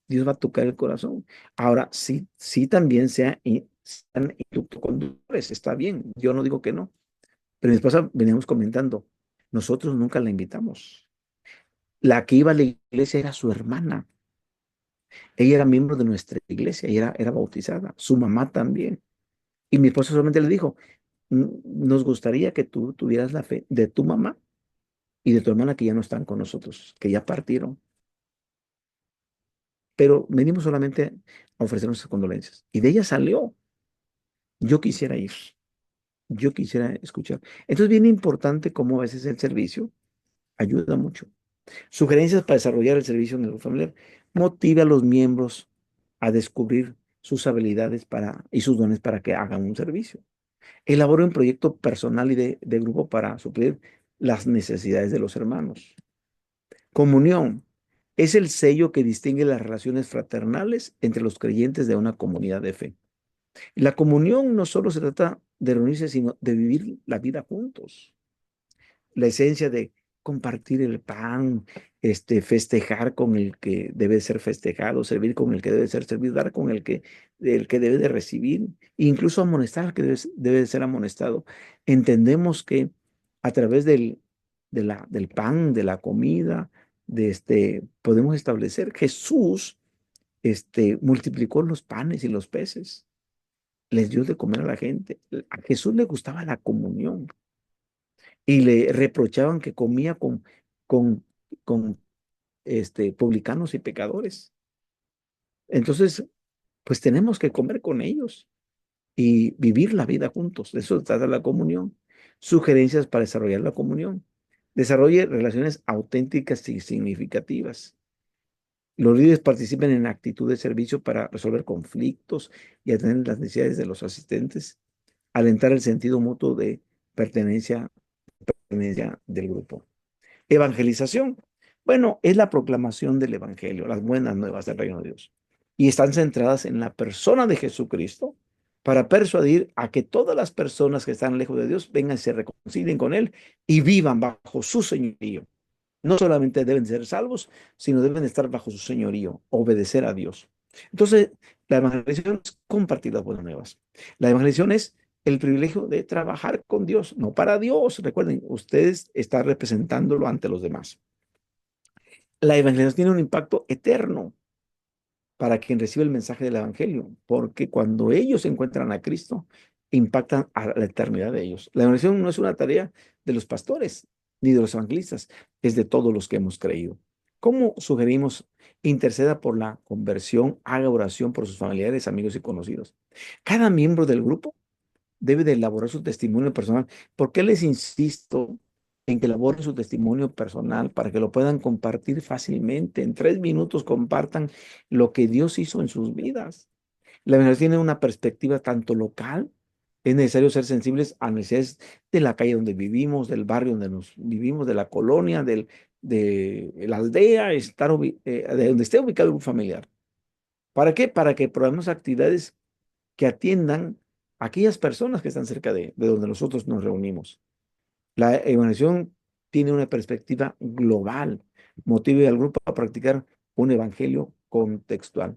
Dios va a tocar el corazón. Ahora, sí, sí también sean conductores, está bien, yo no digo que no. Pero mi esposa veníamos comentando, nosotros nunca la invitamos. La que iba a la iglesia era su hermana. Ella era miembro de nuestra iglesia y era bautizada. Su mamá también. Y mi esposa solamente le dijo, Nos gustaría que tú tuvieras la fe de tu mamá y de tu hermana que ya no están con nosotros, que ya partieron. Pero venimos solamente a ofrecer nuestras condolencias. Y de ella salió, yo quisiera ir, yo quisiera escuchar. Entonces, bien importante cómo a veces el servicio ayuda mucho. Sugerencias para desarrollar el servicio en el grupo familiar. Motive a los miembros a descubrir sus habilidades y sus dones para que hagan un servicio. Elabore un proyecto personal y de grupo para suplir las necesidades de los hermanos. Comunión es el sello que distingue las relaciones fraternales entre los creyentes de una comunidad de fe. La comunión no solo se trata de reunirse, sino de vivir la vida juntos. La esencia de compartir el pan, festejar con el que debe ser festejado, servir con el que debe ser servido, dar con el que debe de recibir, incluso amonestar al que debe de ser amonestado. Entendemos que a través del pan, de la comida, podemos establecer Jesús, multiplicó los panes y los peces, les dio de comer a la gente. A Jesús le gustaba la comunión y le reprochaban que comía con, con publicanos y pecadores. Entonces, pues tenemos que comer con ellos y vivir la vida juntos. De eso trata la comunión. Sugerencias para desarrollar la comunión. Desarrolle relaciones auténticas y significativas. Los líderes participen en actitud de servicio para resolver conflictos y atender las necesidades de los asistentes. Alentar el sentido mutuo de pertenencia del grupo. Evangelización. Bueno, es la proclamación del Evangelio, las buenas nuevas del reino de Dios. Y están centradas en la persona de Jesucristo para persuadir a que todas las personas que están lejos de Dios vengan y se reconcilien con Él y vivan bajo su señorío. No solamente deben ser salvos, sino deben estar bajo su señorío, obedecer a Dios. Entonces, la evangelización es compartir las buenas nuevas. La evangelización es el privilegio de trabajar con Dios, no para Dios. Recuerden, ustedes están representándolo ante los demás. La evangelización tiene un impacto eterno para quien recibe el mensaje del evangelio, porque cuando ellos encuentran a Cristo, impactan a la eternidad de ellos. La evangelización no es una tarea de los pastores ni de los evangelistas, es de todos los que hemos creído. ¿Cómo sugerimos interceda por la conversión, haga oración por sus familiares, amigos y conocidos? Cada miembro del grupo debe de elaborar su testimonio personal. ¿Por qué les insisto en que elaboren su testimonio personal para que lo puedan compartir fácilmente? En 3 minutos compartan lo que Dios hizo en sus vidas. La verdad tiene una perspectiva tanto local. Es necesario ser sensibles a necesidades de la calle donde vivimos, del barrio donde nos vivimos, de la colonia, de la aldea, de donde esté ubicado un familiar. ¿Para qué? Para que probemos actividades que atiendan a aquellas personas que están cerca de donde nosotros nos reunimos. La evangelización tiene una perspectiva global, motive al grupo a practicar un evangelio contextual.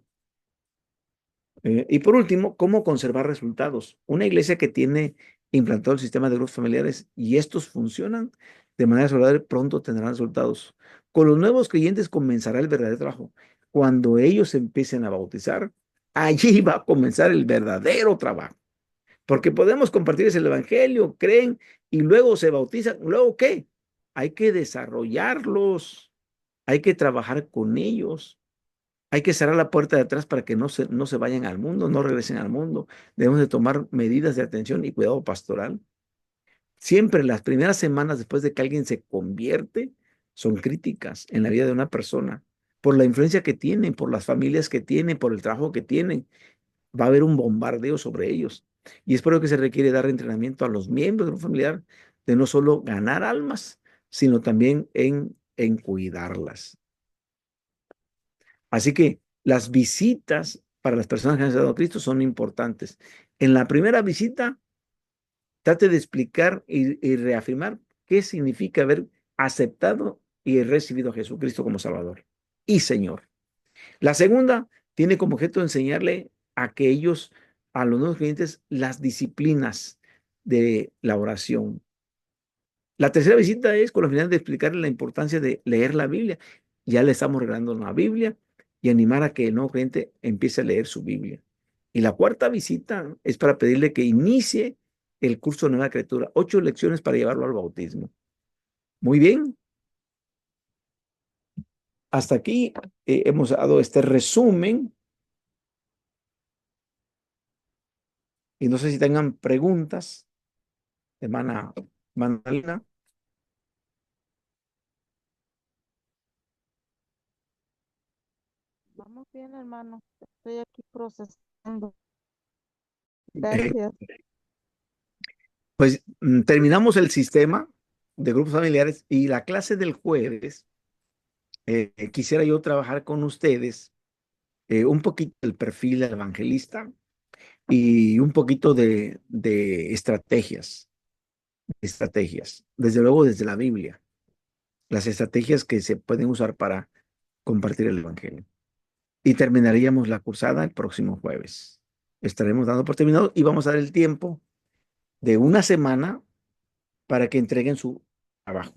Y por último, ¿cómo conservar resultados? Una iglesia que tiene implantado el sistema de grupos familiares y estos funcionan de manera saludable, pronto tendrán resultados. Con los nuevos creyentes comenzará el verdadero trabajo. Cuando ellos empiecen a bautizar, allí va a comenzar el verdadero trabajo. Porque podemos compartirles el evangelio, creen y luego se bautizan. ¿Luego qué? Hay que desarrollarlos, hay que trabajar con ellos, hay que cerrar la puerta de atrás para que no se vayan al mundo, no regresen al mundo. Debemos de tomar medidas de atención y cuidado pastoral. Siempre las primeras semanas después de que alguien se convierte son críticas en la vida de una persona por la influencia que tienen, por las familias que tienen, por el trabajo que tienen. Va a haber un bombardeo sobre ellos. Y es por eso que se requiere dar entrenamiento a los miembros de un familiar de no solo ganar almas, sino también en cuidarlas. Así que las visitas para las personas que han aceptado a Cristo son importantes. En la primera visita, Trate de explicar y reafirmar qué significa haber aceptado y recibido a Jesucristo como Salvador y Señor. La segunda tiene como objeto enseñarle a que ellos, a los nuevos clientes, las disciplinas de la oración. La tercera visita es con la finalidad de explicarle la importancia de leer la Biblia. Ya le estamos regalando la Biblia y animar a que el nuevo cliente empiece a leer su Biblia. Y la cuarta visita es para pedirle que inicie el curso de nueva criatura. 8 lecciones para llevarlo al bautismo. Muy bien. Hasta aquí hemos dado este resumen y no sé si tengan preguntas, hermana Magdalena. Vamos bien, hermano. Estoy aquí procesando. Eh, Gracias. pues terminamos el sistema de grupos familiares y la clase del jueves. Quisiera yo trabajar con ustedes un poquito del perfil del evangelista y un poquito de estrategias, desde luego desde la Biblia, las estrategias que se pueden usar para compartir el evangelio. Y terminaríamos la cursada el próximo jueves. Estaremos dando por terminado y vamos a dar el tiempo de una semana para que entreguen su trabajo,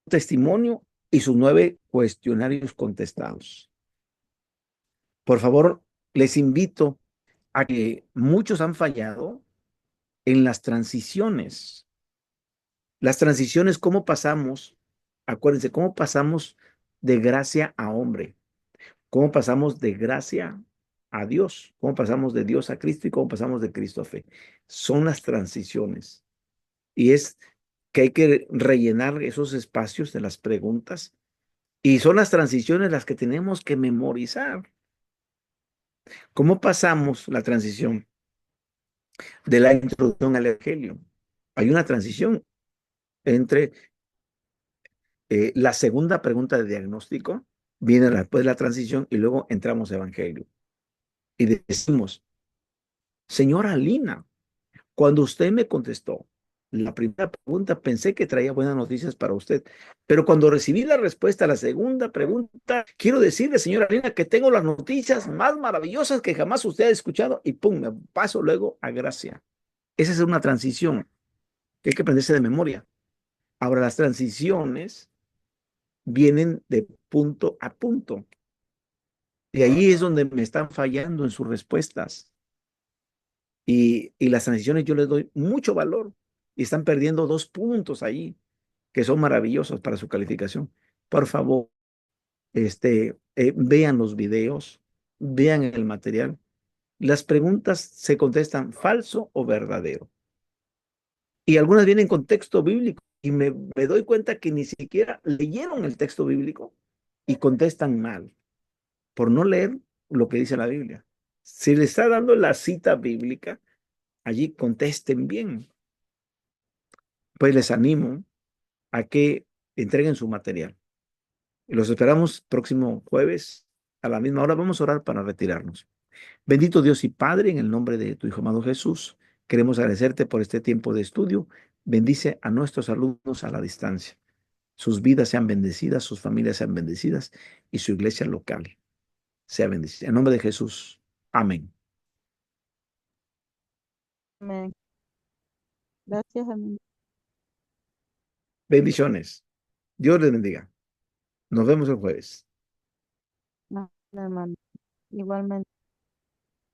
testimonio y sus 9 cuestionarios contestados. Por favor, les invito a que muchos han fallado en las transiciones. Las transiciones, ¿cómo pasamos? Acuérdense, ¿cómo pasamos de gracia a hombre? ¿Cómo pasamos de gracia a Dios? ¿Cómo pasamos de Dios a Cristo y cómo pasamos de Cristo a fe? Son las transiciones. Y es que hay que rellenar esos espacios de las preguntas. Y son las transiciones las que tenemos que memorizar. ¿Cómo pasamos la transición de la introducción al Evangelio? Hay una transición entre la segunda pregunta de diagnóstico, viene después la transición y luego entramos a Evangelio. Y decimos, señora Lina, cuando usted me contestó la primera pregunta, pensé que traía buenas noticias para usted, pero cuando recibí la respuesta a la segunda pregunta, quiero decirle, señora Lina, que tengo las noticias más maravillosas que jamás usted ha escuchado y pum, me paso luego a gracia. Esa es una transición que hay que aprenderse de memoria. Ahora, las transiciones vienen de punto a punto. Y ahí es donde me están fallando en sus respuestas. Y las transiciones yo les doy mucho valor y están perdiendo 2 puntos ahí, que son maravillosos para su calificación. Por favor, vean los videos, vean el material. Las preguntas se contestan falso o verdadero. Y algunas vienen con texto bíblico y me doy cuenta que ni siquiera leyeron el texto bíblico y contestan mal por no leer lo que dice la Biblia. Si le está dando la cita bíblica, allí contesten bien. Pues les animo a que entreguen su material. Y los esperamos próximo jueves a la misma hora. Vamos a orar para retirarnos. Bendito Dios y Padre, en el nombre de tu Hijo amado Jesús, queremos agradecerte por este tiempo de estudio. Bendice a nuestros alumnos a la distancia. Sus vidas sean bendecidas, sus familias sean bendecidas y su iglesia local sea bendecida. En nombre de Jesús. Amén. Amén. Gracias, hermano. Bendiciones. Dios les bendiga. Nos vemos el jueves. No, hermano. Igualmente,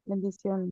bendiciones.